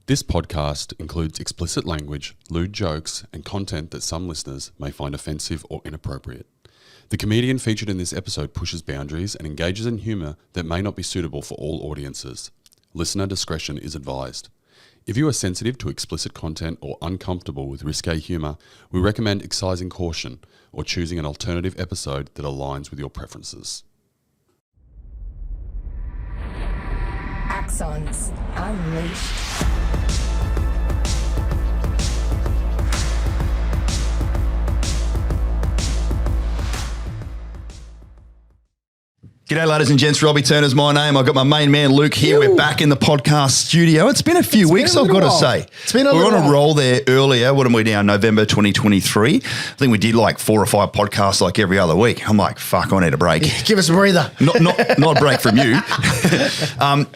This podcast includes explicit language, lewd jokes, and content that some listeners may find offensive or inappropriate. The comedian featured in this episode pushes boundaries and engages in humour that may not be suitable for all audiences. Listener discretion is advised. If you are sensitive to explicit content or uncomfortable with risque humour, we recommend excising caution or choosing an alternative episode that aligns with your preferences. Axons Unleashed. G'day, ladies and gents. Robbie Turner's my name. I've got my main man, Luke, here. We're back in the podcast studio. It's been a few weeks, I've got to say. It's been a We're little on a while. roll there earlier. What are we now? November 2023. I think we did like 4 or 5 podcasts like every other week. I'm like, fuck, I need a break. Give us a breather. Not a break from you.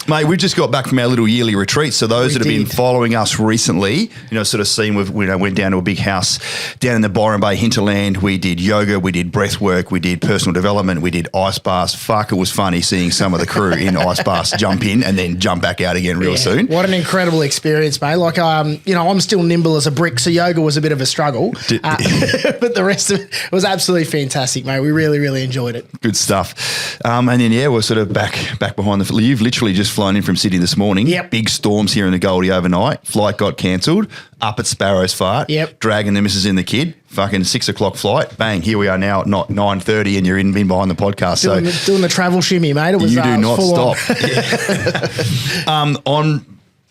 Mate, we just got back from our little yearly retreat. So those that have been following us recently, sort of seen, we went down to a big house down in the Byron Bay hinterland. We did yoga, we did breath work, we did personal development, we did ice baths. Fuck, it was funny seeing some of the crew in ice baths jump in and then jump back out again real soon. What an incredible experience, mate. Like, I'm still nimble as a brick, so yoga was a bit of a struggle. But the rest of it was absolutely fantastic, mate. We really, really enjoyed it. Good stuff. And then, we're sort of back behind the... You've literally just flown in from Sydney this morning. Yep. Big storms here in the Goldie overnight. Flight got cancelled. Up at Sparrow's Fart. Yep. Dragging the missus in the kid. Fucking 6 o'clock flight. Bang, here we are now at 9:30 and you're in behind the podcast. Doing the travel shimmy, mate. It was you do not full stop.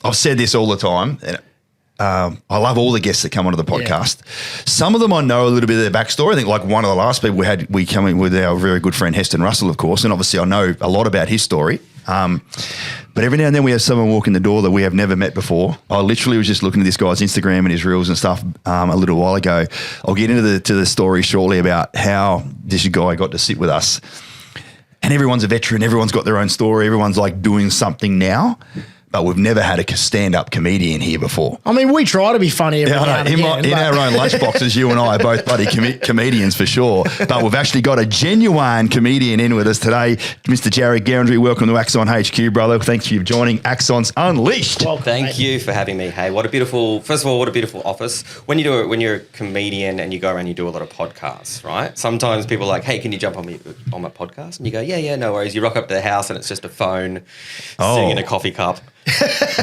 I've said this all the time. And, I love all the guests that come onto the podcast. Yeah. Some of them I know a little bit of their backstory. I think like one of the last people we come in with our very good friend Heston Russell, of course, and obviously I know a lot about his story. But every now and then we have someone walk in the door that we have never met before. I literally was just looking at this guy's Instagram and his reels and stuff a little while ago. I'll get into the story shortly about how this guy got to sit with us. And everyone's a veteran. Everyone's got their own story. Everyone's like doing something now. But we've never had a stand-up comedian here before. I mean, we try to be funny every now and again. In our own lunchboxes, you and I are both bloody comedians for sure. But we've actually got a genuine comedian in with us today, Mr. Jarryd Goundrey. Welcome to Axon HQ, brother. Thanks for joining Axons Unleashed. Well, Thank you for having me. Hey, what a beautiful office. When you're a comedian and you go around, you do a lot of podcasts, right? Sometimes people are like, hey, can you jump on my podcast? And you go, yeah, no worries. You rock up to the house and it's just a phone sitting in a coffee cup.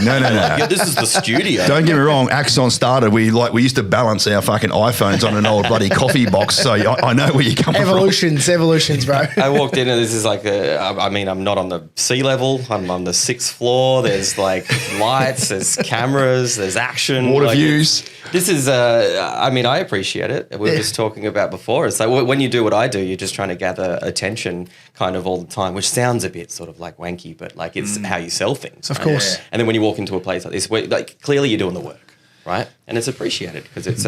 No. Yeah, this is the studio. Don't get me wrong. Axon started. We used to balance our fucking iPhones on an old bloody coffee box. So I know where you're coming from. Evolutions, bro. I walked in and this is like I'm not on the sea level. I'm on the 6th floor. There's like lights, there's cameras, there's action. Water views. This is, I appreciate it. We were just talking about before. It's like when you do what I do, you're just trying to gather attention kind of all the time, which sounds a bit sort of like wanky, but like it's how you sell things. Of course. And then when you walk into a place like this, where like clearly you're doing the work, right? And it's appreciated because it's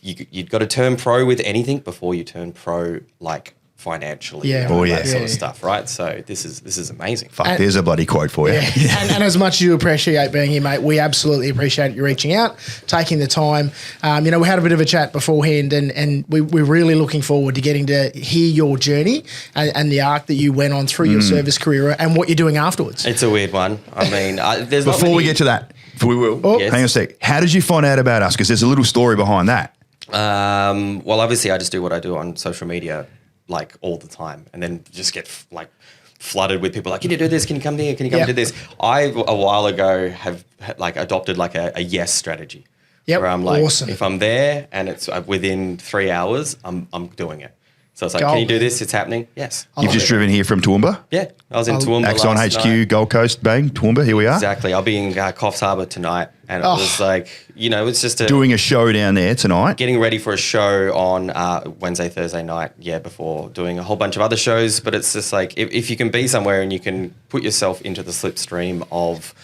you've got to turn pro with anything before you turn pro like financially, that sort of stuff, right? So this is amazing. Fuck, there's a bloody quote for you. Yeah. and as much as you appreciate being here, mate, we absolutely appreciate you reaching out, taking the time. We had a bit of a chat beforehand and we're really looking forward to getting to hear your journey and the arc that you went on through your service career and what you're doing afterwards. It's a weird one. I mean, there's Before we get to that, we will. Yes. Hang on a sec. How did you find out about us? Because there's a little story behind that. Well, obviously I just do what I do on social media like all the time and then just get like flooded with people like, can you do this? Can you come here? Can you come do this? I, a while ago, have like adopted like a yes strategy. Yep. Where I'm like, awesome. if I'm there and it's within 3 hours, I'm doing it. So it's like, Gold. can you do this? It's happening. Yes. You've just driven here from Toowoomba? Yeah. I was in Toowoomba Axon last HQ, night. Gold Coast, bang, Toowoomba, here we are. Exactly. I'll be in Coffs Harbour tonight. And it was like, it's just doing a show down there tonight. getting ready for a show on Wednesday, Thursday night, before doing a whole bunch of other shows. But it's just like, if you can be somewhere and you can put yourself into the slipstream of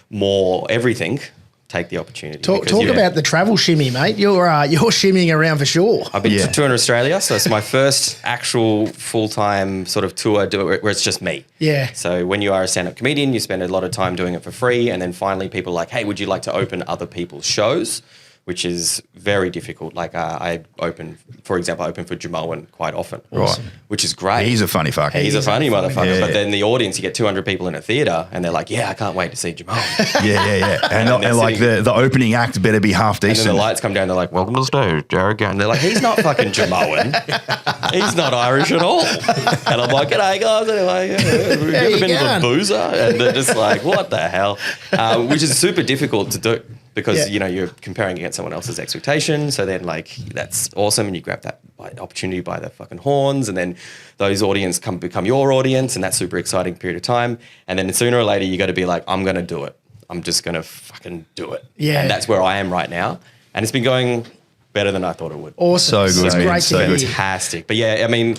more everything, take the opportunity. Talk about the travel shimmy, mate. You're shimmying around for sure. I've been touring Australia, so it's my first actual full-time sort of tour where it's just me. Yeah. So when you are a stand-up comedian, you spend a lot of time doing it for free, and then finally people are like, hey, would you like to open other people's shows which is very difficult. Like I open for Jamoan quite often, Right. which is great. He's a funny fucker. He's a funny motherfucker. Yeah. But then the audience, you get 200 people in a theatre and they're like, yeah, I can't wait to see Jamal. Yeah. And they're like sitting- the opening act better be half And decent. then the lights come down, they're like, welcome to the stage, Jarryd Goundrey. And they're like, he's not fucking Jamoan. He's not Irish at all. And I'm like, g'day guys. And they're like, have you ever been to the Boozer? And they're just like, what the hell? Which is super difficult to do because, you're comparing against someone else's expectation. So then like, that's awesome. And you grab that opportunity by the fucking horns. And then those audience become your audience. And that's super exciting period of time. And then sooner or later, you got to be like, I'm going to do it. I'm just going to fucking do it. Yeah. And that's where I am right now. And it's been going better than I thought it would. Awesome. So good, It's man. great So to good. hear. Fantastic. But yeah, I mean,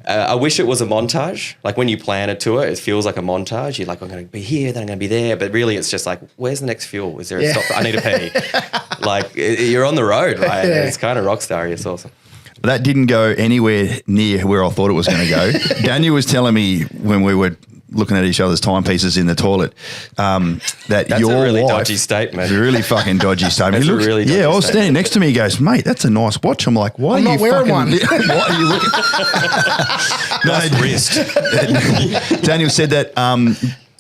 I wish it was a montage. Like when you plan a tour, it feels like a montage. You're like, I'm going to be here, then I'm going to be there. But really, it's just like, where's the next fuel? Is there a stop? I need a pee. Like you're on the road, right? Yeah. It's kind of rock star. It's awesome. That didn't go anywhere near where I thought it was going to go. Daniel was telling me when we were looking at each other's timepieces in the toilet that That's your a really wife, dodgy statement. really fucking dodgy statement. That's a really dodgy I was statement. standing next to me. He goes, mate, that's a nice watch. I'm like, why I'm are not you wearing fucking, one. Why are you looking? Nice wrist. Daniel said that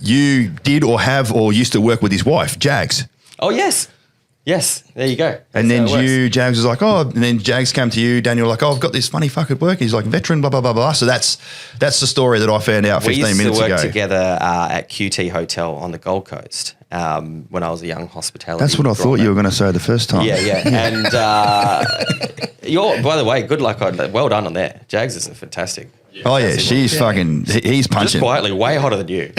you did or have or used to work with his wife, Jags. Oh, yes. Yes. There you go. And then That's how it works. Jags was like, oh, and then Jags came to you, Daniel, like, oh, I've got this funny fuck at work. He's like, veteran, blah, blah, blah, blah. So that's the story that I found out 15 minutes ago. We used to work together at QT Hotel on the Gold Coast when I was a young hospitality. That's what I thought you were going to say the first time. Yeah. And by the way, good luck on that. Well done on that. Jags is a fantastic. Oh, yeah, she's fucking, he's Just punching. quietly, way hotter than you.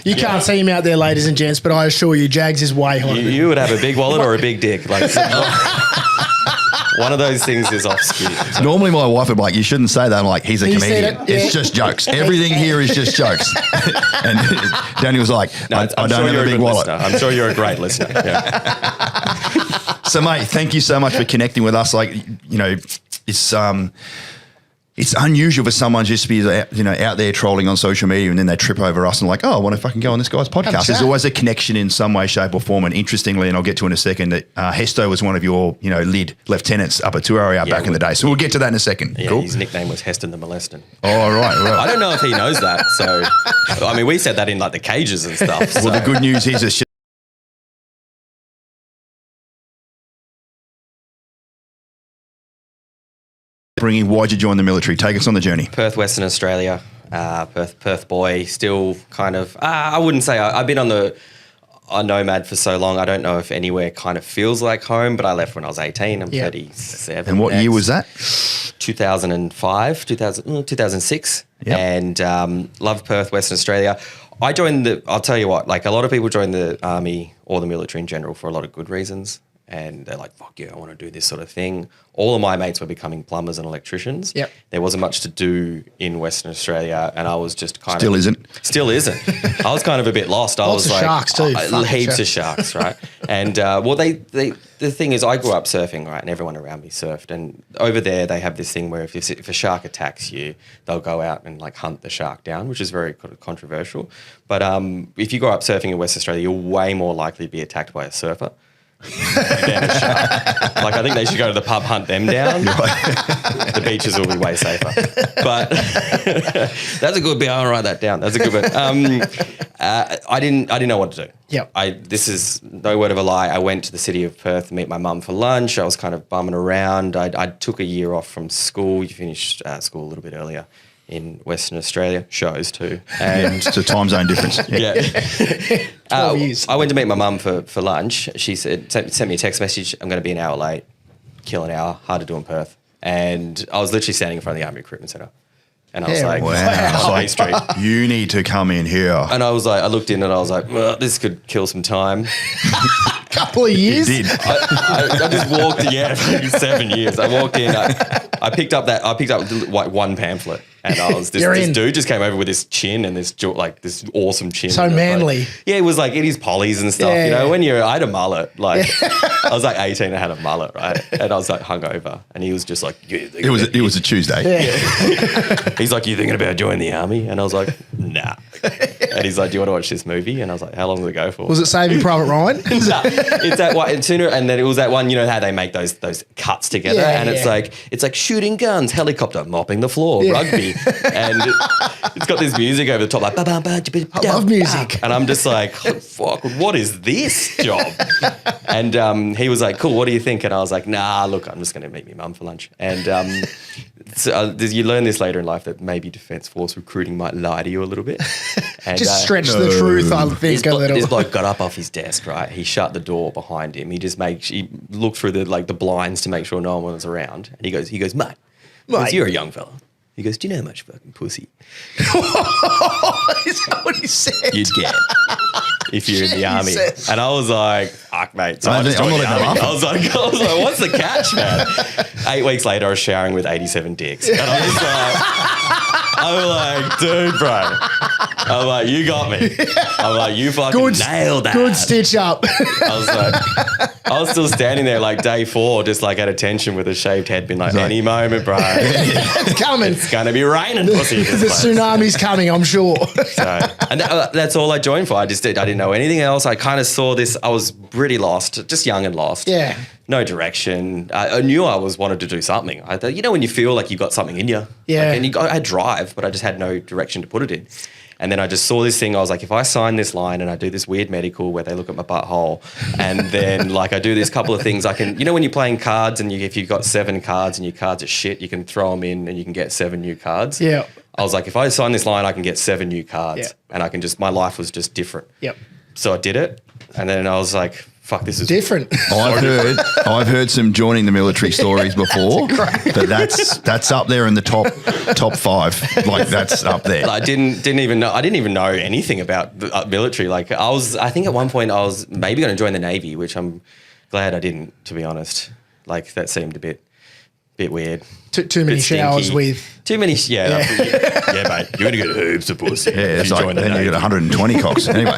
You can't see him out there, ladies and gents, but I assure you, Jags is way hotter. You would have a big wallet or a big dick. Like one of those things is off skew. Normally my wife would be like, you shouldn't say that. I'm like, he's a You said comedian. it, yeah. It's just jokes. Everything here is just jokes. And Daniel's like, No, I I'm don't sure have you're a big good wallet. listener. I'm sure you're a great listener. Yeah. So, mate, thank you so much for connecting with us. Like, it's unusual for someone just to be, out there trolling on social media and then they trip over us and like, oh, I want to fucking go on this guy's podcast. There's 100%. always a connection in some way, shape or form. And interestingly, and I'll get to in a second, that Hesto was one of your, lead lieutenants up at Tuaria back in the day. So we'll get to that in a second. Yeah, Cool. his nickname was Heston the Molestin. Oh, all right. Well, I don't know if he knows that. So, I mean, we said that in like the cages and stuff. well, the good news is it's bringing. Why'd you join the military? Take us on the journey. Perth, Western Australia, Perth boy, still kind of, I wouldn't say, I've been on a nomad for so long. I don't know if anywhere kind of feels like home, but I left when I was 18. I'm 37. And what year was that? 2005, 2006. Yep. And loved Perth, Western Australia. I'll tell you what, like a lot of people join the army or the military in general for a lot of good reasons. And they're like, fuck yeah, I want to do this sort of thing. All of my mates were becoming plumbers and electricians. Yep. There wasn't much to do in Western Australia, and I was just kind Still of... isn't. Still isn't. I was kind of a bit lost. I Lots was of like... sharks too. Fucking Heaps sharks. of sharks, right? And, the thing is, I grew up surfing, right, and everyone around me surfed. And over there, they have this thing where if a shark attacks you, they'll go out and, like, hunt the shark down, which is very controversial. But if you grow up surfing in West Australia, you're way more likely to be attacked by a surfer than a shark. Like, I think they should go to the pub, hunt them down. The beaches will be way safer. But that's a good bit. I'll write that down. That's a good bit. I didn't know what to do. Yep. This is no word of a lie. I went to the city of Perth to meet my mum for lunch. I was kind of bumming around. I took a year off from school. You finished school a little bit earlier in Western Australia. Shows too. And It's a time zone difference. yeah. 12 years. I went to meet my mum for lunch. She said, sent me a text message, I'm going to be an hour late, kill an hour, hard to do in Perth. And I was literally standing in front of the Army Recruitment Centre. And I was Yeah, like, wow. High Street. You need to come in here. And I was like, I looked in and I was like, well, this could kill some time. Couple of years. Did. I just walked in, for 7 years. I walked in, I picked up like one pamphlet. And I was this dude just came over with this chin and this awesome chin. So manly. Like, yeah, it was like in his pollies and stuff. Yeah. You know, I had a mullet. Like I was like 18, I had a mullet, right? And I was like hungover, and he was just like, It was a Tuesday. He's like, you thinking about joining the army? And I was like, nah. And he's like, do you want to watch this movie? And I was like, how long does it go for? Was it Saving Private Ryan? No, it's that one, and then it was that one, you know how they make those cuts together, and it's like shooting guns, helicopter, mopping the floor, rugby, and it's got this music over the top, like I love music. and I'm just like, oh, fuck, what is this job? And he was like, cool, what do you think? And I was like, nah, look, I'm just going to meet my mum for lunch. And you learn this later in life that maybe Defence Force recruiting might lie to you a little bit. And, Just stretch the truth, I think, a little. This bloke got up off his desk, right? He shut the door behind him. He looked through the blinds to make sure no one was around. And he goes, mate, you're a young fella. He goes, do you know how much fucking pussy Is that what he said? you'd get if you're in the army? Jesus. And I was like, fuck, mate. So I'm I just not joined the even army. laughing. I was like, what's the catch, man? 8 weeks later, I was showering with 87 dicks. And I'm like, dude, bro. I'm like, you got me. I'm like, you fucking nailed that. Good stitch up. I was still standing there like day 4, just like at attention with a shaved head, being like, any moment, bro. It's coming. It's going to be raining pussy. in this The place. tsunami's coming, I'm sure. So, and that's all I joined for. I didn't know anything else. I kind of saw this. I was pretty lost, just young and lost. Yeah. No direction. I knew I wanted to do something. I thought, when you feel like you've got something in you. Yeah. I had drive, but I just had no direction to put it in. And then I just saw this thing. I was like, if I sign this line and I do this weird medical where they look at my butthole, and then like I do this couple of things, I can, when you're playing cards and if you've got 7 cards and your cards are shit, you can throw them in and you can get 7 new cards. Yeah. I was like, if I sign this line, I can get 7 new cards, Yeah. and I can my life was just different. Yep. So I did it, and then I was like, fuck, this is Different. I've heard some joining the military stories before, but that's up there in the top 5. Like that's up there. I didn't even know anything about the military. Like I think at one point I was maybe going to join the Navy, which I'm glad I didn't, to be honest. Like that seemed a bit weird. Too many Bit showers stinky. with. Too many, yeah, mate. You're going to get heaps of pussy. Yeah, if it's you like join the then you Navy. get 120 cocks. Anyway,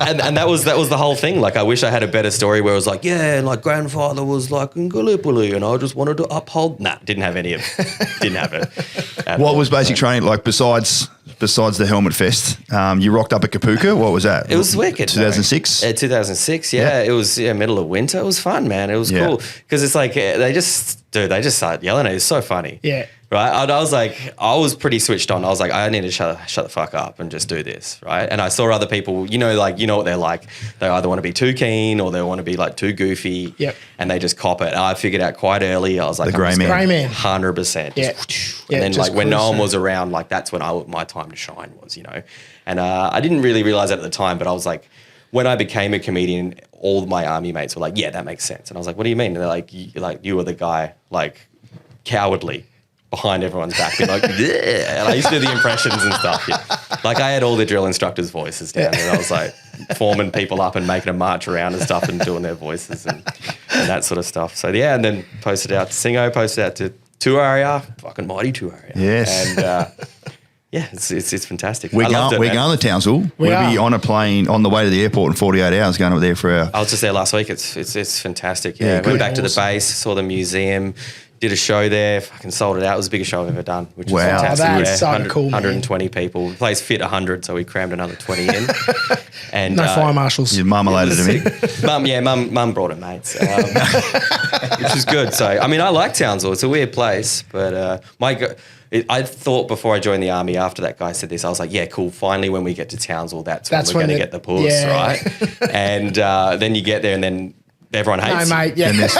and that was the whole thing. Like I wish I had a better story where it was like, like grandfather was like in Gallipoli and I just wanted to uphold. Nah, didn't have any of didn't have it. at what all. was basic training like besides the Helmet Fest? You rocked up at Kapuka. What was that? It was wicked. 2006? 2006, yeah. It was middle of winter. It was fun, man. It was cool. Because it's like, they just started yelling at it. It's so funny. Yeah. Right? I was pretty switched on. I was like, I need to shut the fuck up and just do this, right? And I saw other people, you know what they're like. They either want to be too keen or they want to be like too goofy. Yep. And they just cop it. And I figured out quite early. I was like, The grey man. Grey man. 100%. Yeah. And then just like when no one cruising. was around, like that's when my time to shine was, And I didn't really realize that at the time, but I was like, when I became a comedian, all my army mates were like, yeah, that makes sense. And I was like, what do you mean? And they're like, you were the guy, like cowardly behind everyone's back, being like, yeah. And I used to do the impressions and stuff. Yeah. Like I had all the drill instructors' voices down, and I was like forming people up and making them march around and stuff and doing their voices and that sort of stuff. So yeah, and then posted out to Singo, posted out to 2RR, fucking mighty 2RR. Yes. And yeah, it's fantastic. We're I loved going it, man. to Townsville. We We'll be are. on a plane on the way to the airport in 48 hours going up there for our... I was just there last week. It's fantastic. Yeah, Yeah, good. went back to the Awesome. base, saw the museum, did a show there, fucking sold it out. It was the biggest show I've ever done, which was Wow. fantastic. Oh, that's Yeah, so 100 cool, man. 120 people. The place fit 100, so we crammed another 20 in. And No fire marshals. You marmaladed them in. Mum brought her mates, which is good. So, I mean, I like Townsville. It's a weird place, but I thought before I joined the army, after that guy said this, I was like, yeah, cool. Finally, when we get to Townsville, that's when we're going to get the puss, yeah. right? And then you get there and then everyone hates No, you. mate. Yeah. And there's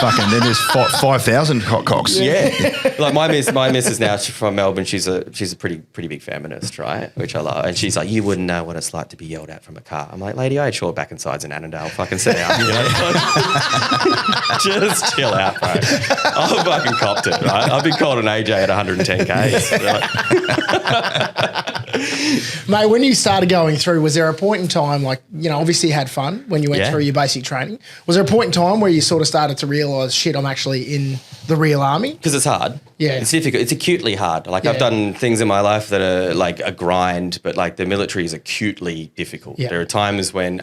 5,000 cocks. Yeah, like my missus now, she's from Melbourne. She's a pretty big feminist, right? Which I love. And she's like, you wouldn't know what it's like to be yelled at from a car. I'm like, lady, I had short back and sides in Annandale. Fucking sit down. You know? Just chill out, bro. I fucking copped it, right? I've been called an AJ at 110 Ks. Mate, when you started going through, was there a point in time, like, obviously you had fun when you went Yeah. through your basic training. Was there a point in time where you sort of started to realise, shit, I'm actually in the real army? Because it's hard. Yeah. It's difficult. It's acutely hard. Like I've Yeah. done things in my life that are like a grind, but like the military is acutely difficult. Yeah. There are times when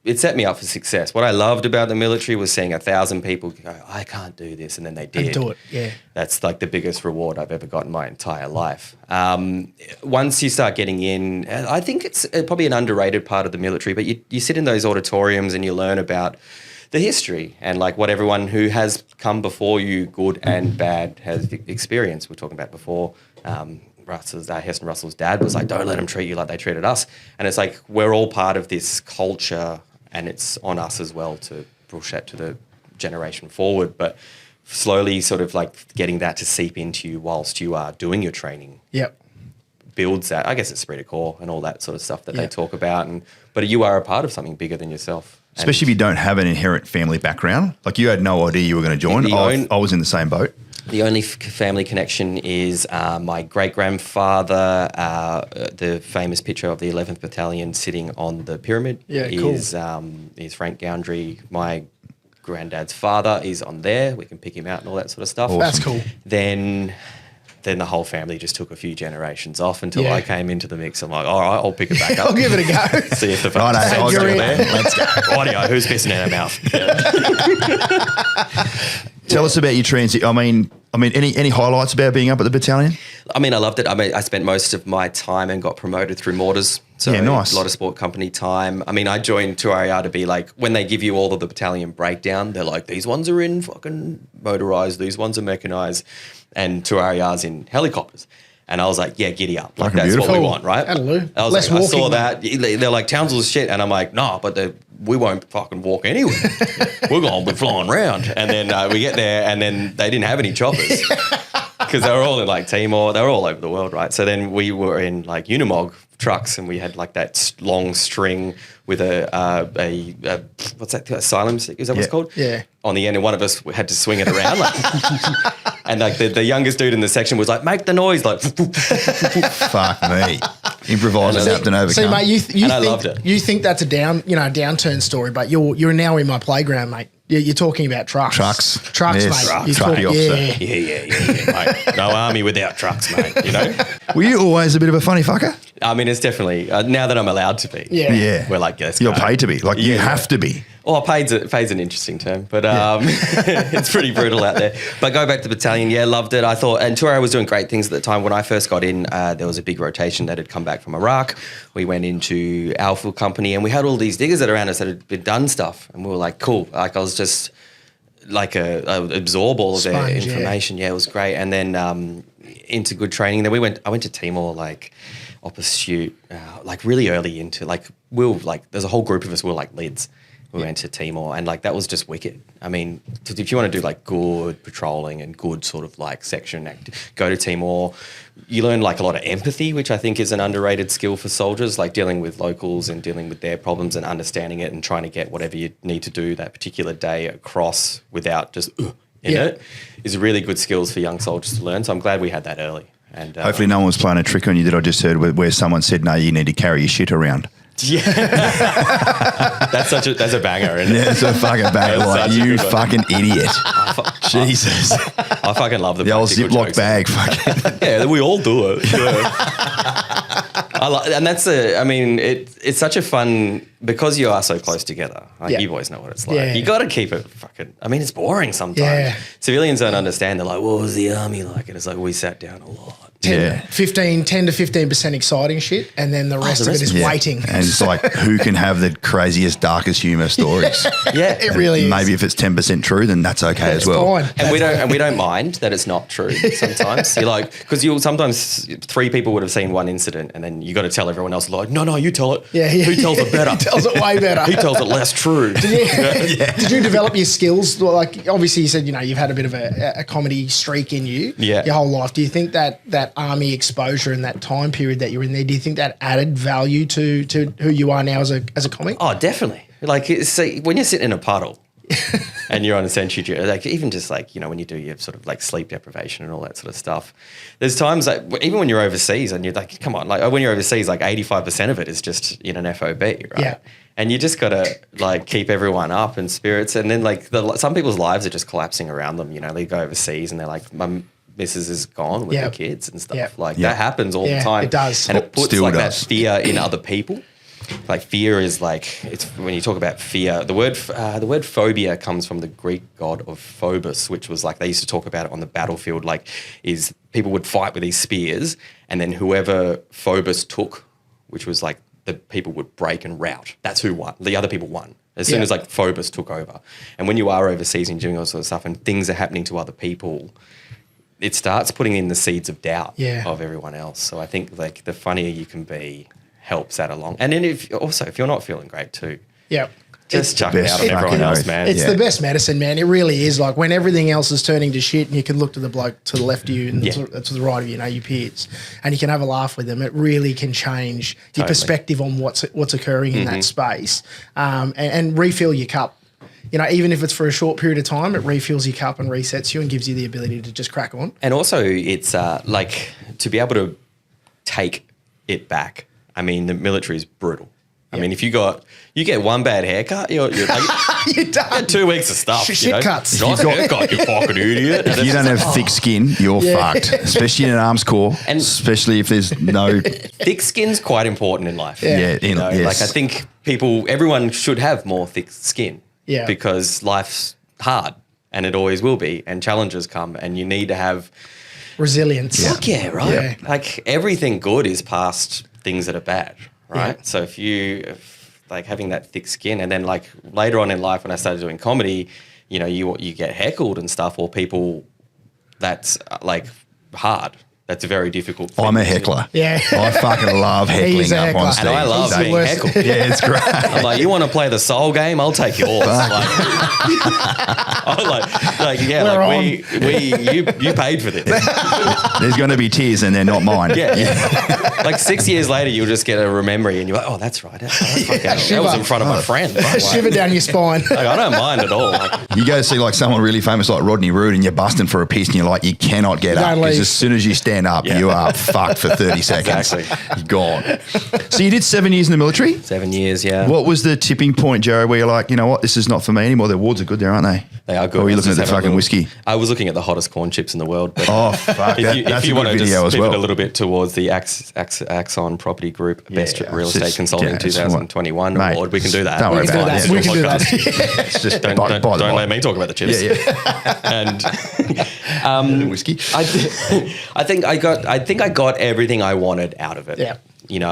it set me up for success. What I loved about the military was seeing 1,000 people go, I can't do this, and then they did. And do it, yeah. That's like the biggest reward I've ever got in my entire life. Once you start getting in, I think it's probably an underrated part of the military, but you sit in those auditoriums and you learn about the history and like what everyone who has come before you, good and bad, has experienced. We were talking about before, Heston Russell's dad was like, don't let them treat you like they treated us. And it's like, we're all part of this culture, and it's on us as well to push that to the generation forward. But slowly sort of like getting that to seep into you whilst you are doing your training. Yep. Builds that, I guess it's esprit de corps and all that sort of stuff that they talk about. But you are a part of something bigger than yourself. Especially if you don't have an inherent family background. Like you had no idea you were going to join. I was in the same boat. The only family connection is my great-grandfather, the famous picture of the 11th Battalion sitting on the pyramid is Frank Goundrey. My granddad's father is on there. We can pick him out and all that sort of stuff. Awesome. That's cool. Then the whole family just took a few generations off until I came into the mix. I'm like, all right, I'll pick it back up. I'll give it a go. See if the I'll still go there. Let's go. Audio, who's pissing in her mouth? Tell us about your transit. I mean, any highlights about being up at the battalion? I mean, I loved it. I mean, I spent most of my time and got promoted through mortars. So nice. A lot of sport company time. I mean, I joined 2RAR to be like, when they give you all of the battalion breakdown, they're like, these ones are in fucking motorised, these ones are mechanised, and 2RAR's in helicopters. And I was like, yeah, giddy up. Like, that's beautiful. what we want, right? Hallelujah. I was Less like, I walking, saw mate. that. They're like, Townsville's shit. And I'm like, nah, but we won't fucking walk anywhere. We're going to be flying around. And then we get there, and then they didn't have any choppers. Because they were all in like Timor, they were all over the world, right? So then we were in like Unimog trucks, and we had like that long string with a what's that, asylum stick? Is that what it's called? Yeah. On the end, and one of us had to swing it around, like, and like the youngest dude in the section was like, "Make the noise!" Like, Fuck me, improvise, adapt, and overcome. See, mate, I loved it. You think that's a downturn story, but you're now in my playground, mate. You're talking about trucks. Trucks, yes. Mate. Truck officer. Yeah, mate. No army without trucks, mate. You know. Were you always a bit of a funny fucker? I mean, it's definitely now that I'm allowed to be. Yeah. We're like, yes, You're paid to be. Like you have to be. Well, paid's an interesting term, but it's pretty brutal out there. But go back to the battalion, loved it. I thought, and 2RAR was doing great things at the time. When I first got in, there was a big rotation that had come back from Iraq. We went into Alpha Company, and we had all these diggers that around us that had been done stuff, and we were like, cool. Like I was just like absorb all of their information. Yeah, it was great. And then into good training. Then I went to Timor like opposite, like really early into like there's a whole group of us. We were like leads. We went to Timor, and like that was just wicked. I mean, if you want to do like good patrolling and good sort of like section go to Timor. You learn like a lot of empathy, which I think is an underrated skill for soldiers, like dealing with locals and dealing with their problems and understanding it and trying to get whatever you need to do that particular day across without just it is really good skills for young soldiers to learn. So I'm glad we had that early. And hopefully no one was playing a trick on you that I just heard where someone said, no, you need to carry your shit around. Yeah, that's a banger, isn't it? Yeah, it's a fucking banger. Like, you fucking idiot. Jesus. I fucking love the old Ziploc bag. Fucking. Yeah, we all do it. And that's it's such a fun, because you are so close together. Like you boys know what it's like. Yeah. You got to keep it fucking. I mean, it's boring sometimes. Yeah. Civilians don't understand. They're like, "What was the army like?" And it's like we sat down a lot. 10 to 15% exciting shit, and then the rest of it is waiting. And it's like, who can have the craziest, darkest humour stories? Yeah, it really is. Maybe if it's 10% true, then that's okay as well. Fine. And we don't mind that it's not true sometimes. You're like, because sometimes 3 people would have seen one incident, and then you got to tell everyone else, like, no, you tell it. Yeah. Who tells it better? He tells it way better. He tells it less true. Did you develop your skills? Like, obviously you said, you've had a bit of a comedy streak in you your whole life. Do you think that army exposure in that time period that you're in there, do you think that added value to who you are now as a comic? Oh, definitely. Like, see, when you're sitting in a puddle and you're on a sentry duty, like even just like, when you do your sort of like sleep deprivation and all that sort of stuff, there's times like even when you're overseas and you're like, come on, like when you're overseas, like 85% of it is just in an FOB, right? Yeah. And you just got to like keep everyone up in spirits. And then like some people's lives are just collapsing around them. They go overseas and they're like, my missus is gone with the kids and stuff. Like that happens all the time. It does. And it puts Still like does. that fear in other people. like fear is like, it's when you talk about fear, the word phobia comes from the Greek god of Phobos, which was like, they used to talk about it on the battlefield, like is people would fight with these spears, and then whoever Phobos took, which was like the people would break and rout. That's who won. The other people won. As soon as like Phobos took over. And when you are overseas and doing all sort of stuff and things are happening to other people, it starts putting in the seeds of doubt of everyone else. So I think like the funnier you can be helps that along. And then if you're not feeling great too, just chuck it out on everyone else, man. It's the best medicine, man. It really is. Like when everything else is turning to shit and you can look to the bloke to the left of you and to the right of you, your peers, and you can have a laugh with them, it really can change your perspective on what's occurring in that space, and refill your cup. Even if it's for a short period of time, it refills your cup and resets you and gives you the ability to just crack on. And also it's like to be able to take it back. I mean, the military is brutal. I mean, if you get one bad haircut, you're like, you're done. 2 weeks of stuff. Shit cuts. Nice haircut, you fucking idiot. If you don't have thick skin, you're fucked, especially in an arms corps, and especially if there's no... Thick skin's quite important in life. Like I think everyone should have more thick skin because life's hard and it always will be, and challenges come and you need to have... resilience. Fuck yeah, right? Yeah. Like everything good is past things that are bad, right? Yeah. So if like having that thick skin, and then like later on in life when I started doing comedy, you get heckled and stuff, or people that's like hard. That's a very difficult thing. I'm a heckler. Yeah. I fucking love heckling up on stage. And I love being heckled. Yeah, it's great. I'm like, you want to play the soul game? I'll take yours. You paid for this. There's going to be tears and they're not mine. Yeah. Like 6 years later, you'll just get a memory and you're like, oh, that's right. That was in front of my friend. Shiver down your spine. Like, I don't mind at all. You go to see like someone really famous like Rodney Roode and you're busting for a piece and you're like, you cannot get up. Because as soon as you stand up, you are fucked for 30 seconds. Exactly. Gone. So you did 7 years in the military? 7 years, yeah. What was the tipping point, Jarryd, where you're like, you know what, this is not for me anymore? The awards are good there, aren't they? They are good. Or were you looking at the fucking whiskey? I was looking at the hottest corn chips in the world. But fuck. If you want to just pivot a little bit towards the Axon Property Group Best Real Estate Consulting 2021 award, we can do that. Don't worry about it. We can do that. Just don't let me talk about the chips. And whiskey. I think I got everything I wanted out of it. Yeah.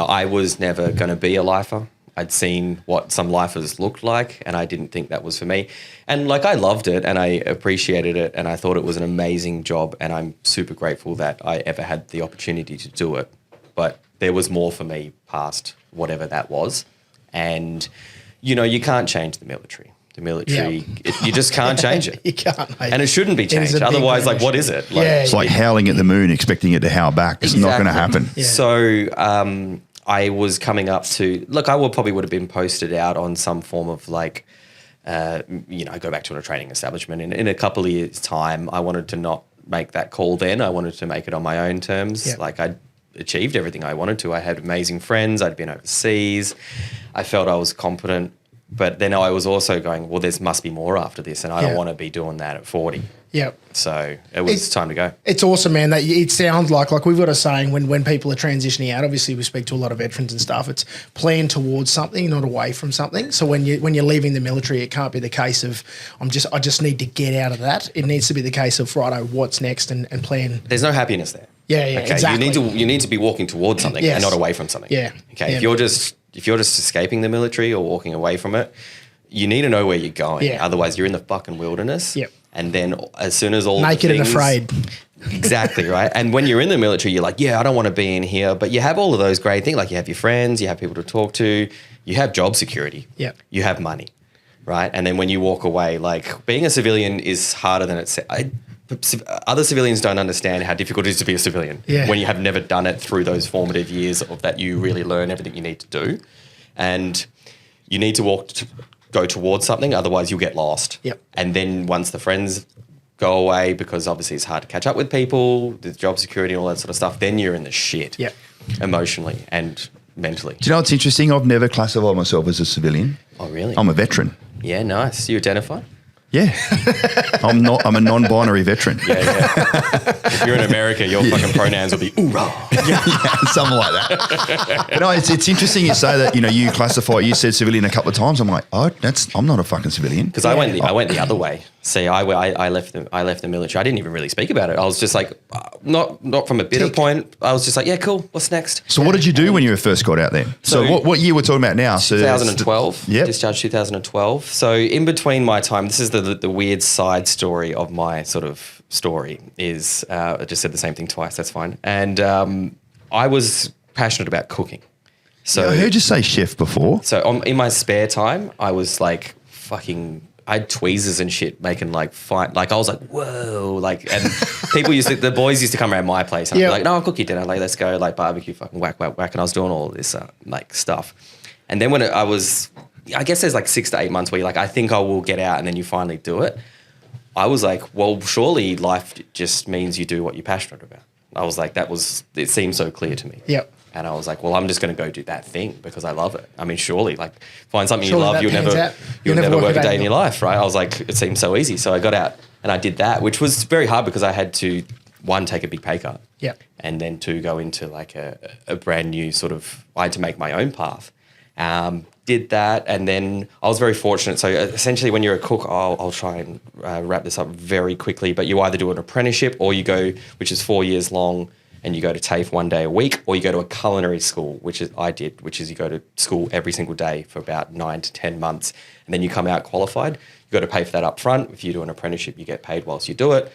I was never going to be a lifer. I'd seen what some lifers looked like and I didn't think that was for me. And like I loved it and I appreciated it and I thought it was an amazing job and I'm super grateful that I ever had the opportunity to do it. But there was more for me past whatever that was. And, you can't change the military. The military, you just can't change it. You can't, mate. And it shouldn't be changed. Otherwise, like, what is it? Like, it's like howling at the moon, expecting it to howl back. It's not going to happen. Yeah. So I was coming up to, look, I probably would have been posted out on some form of like, go back to a training establishment. In a couple of years' time, I wanted to not make that call then. I wanted to make it on my own terms. Yep. Like I'd achieved everything I wanted to. I had amazing friends. I'd been overseas. I felt I was competent. But then I was also going, well, there must be more after this, and I don't want to be doing that at 40. Yep. So it was time to go. It's awesome, man. That it sounds like we've got a saying when people are transitioning out. Obviously, we speak to a lot of veterans and stuff. It's plan towards something, not away from something. So when you're leaving the military, it can't be the case of I just need to get out of that. It needs to be the case of righto, what's next, and plan. There's no happiness there. Yeah, okay? Exactly. You need to be walking towards something and not away from something. Yeah. Okay. Yeah, If you're just escaping the military or walking away from it, you need to know where you're going. Yeah. Otherwise, you're in the fucking wilderness. Yep. And then as soon as all naked the things, and afraid. Exactly, right? And when you're in the military, you're like, I don't want to be in here. But you have all of those great things. Like you have your friends, you have people to talk to, you have job security. Yep. You have money, right? And then when you walk away, like being a civilian is harder than it's... Other civilians don't understand how difficult it is to be a civilian when you have never done it through those formative years of that you really learn everything you need to do. And you need to go towards something, otherwise you'll get lost. Yep. And then once the friends go away, because obviously it's hard to catch up with people, there's job security and all that sort of stuff, then you're in the shit emotionally and mentally. Do you know what's interesting? I've never classified myself as a civilian. Oh, really? I'm a veteran. Yeah, nice. You identify? Yeah. I'm a non-binary veteran. Yeah. If you're in America, your fucking pronouns will be oorah. Yeah, something like that. But no, it's interesting you say that. You classify. You said civilian a couple of times. I'm like, I'm not a fucking civilian. Because I went the other way. See, I left the military. I didn't even really speak about it. I was just like, not from a bitter point. I was just like, yeah, cool. What's next? So what did you do when you first got out there? So what year we're talking about now? So 2012. Yep. Discharged 2012. So in between my time, this is the weird side story of my sort of story is I just said the same thing twice. That's fine. And I was passionate about cooking. So I heard you say chef before. So in my spare time, I was like I had tweezers and shit making like I was like, whoa, like, and the boys used to come around my place and I'd be like, no, I'll cook you dinner, like, let's go, like, barbecue, fucking whack, whack, whack. And I was doing all this like stuff. And then when I guess there's like 6 to 8 months where you're like, I think I will get out, and then you finally do it. I was like, well, surely life just means you do what you're passionate about. I was like, it seemed so clear to me. Yep. And I was like, well, I'm just going to go do that thing because I love it. I mean, surely, like, find something you love, you'll never work a day in your life, right? I was like, it seems so easy. So I got out and I did that, which was very hard because I had to, one, take a big pay cut. Yep. And then two, go into like a brand new sort of, I had to make my own path. Did that, and then I was very fortunate. So essentially when you're a cook, I'll try and wrap this up very quickly, but you either do an apprenticeship or you go, which is 4 years long, and you go to TAFE 1 day a week, or you go to a culinary school, which is you go to school every single day for about 9 to 10 months, and then you come out qualified. You got to pay for that up front. If you do an apprenticeship, you get paid whilst you do it.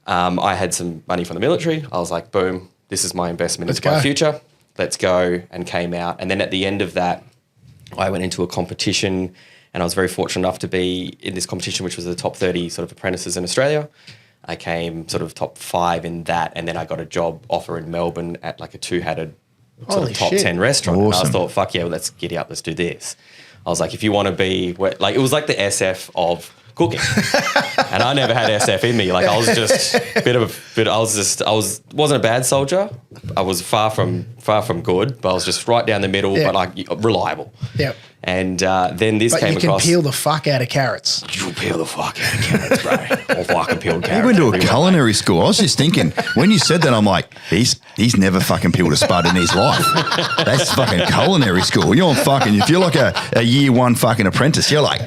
I had some money from the military. I was like, boom, this is my investment into my future. Let's go, and came out. And then at the end of that, I went into a competition, and I was very fortunate enough to be in this competition, which was the top 30 sort of apprentices in Australia. I came sort of top 5 in that, and then I got a job offer in Melbourne at like a two-hatted sort of top 10 restaurant. Awesome. And I thought, fuck yeah, well, let's giddy up, let's do this. I was like, if you want to be, like, it was like the SF of cooking. And I never had SF in me. Like, I was just wasn't a bad soldier. I was far from good, but I was just right down the middle, but like reliable. Yep. And then this came across. You can peel the fuck out of carrots. You peel the fuck out of carrots, bro. Or fucking peeled carrots. You went to a culinary school. I was just thinking, when you said that, I'm like, he's never fucking peeled a spud in his life. That's fucking culinary school. You're fucking, if you're like a year 1 fucking apprentice, you're like,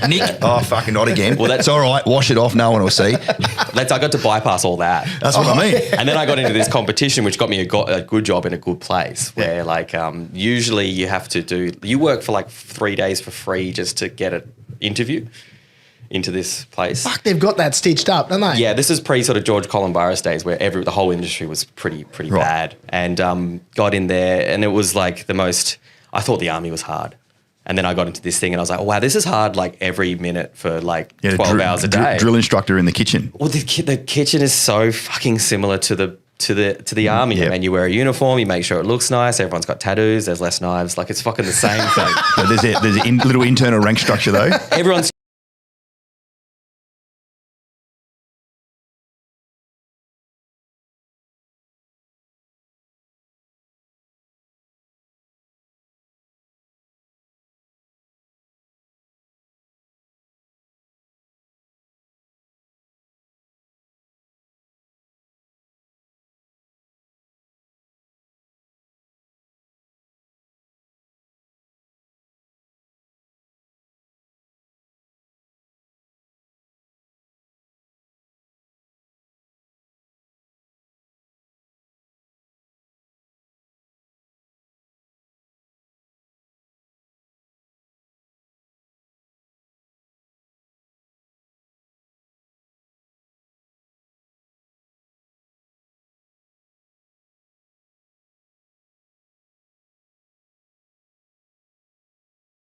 Nick, oh, fucking not again. Well, that's all right. Wash it off. No one will see. I got to bypass all that. That's what I mean. And then I got into this competition, which got me a good job in a good place where like usually you have to you work for like 3 days for free just to get an interview into this place. Fuck, they've got that stitched up, don't they? Yeah, this is pre sort of George Columbaris days where the whole industry was pretty bad, and got in there, and it was like I thought the army was hard. And then I got into this thing and I was like, oh, wow, this is hard like every minute for like 12 hours a day. Drill instructor in the kitchen. Well, the kitchen is so fucking similar to the army. Yep. And you wear a uniform, you make sure it looks nice, everyone's got tattoos, there's less knives, like it's fucking the same thing. But there's a little internal rank structure though. Everyone's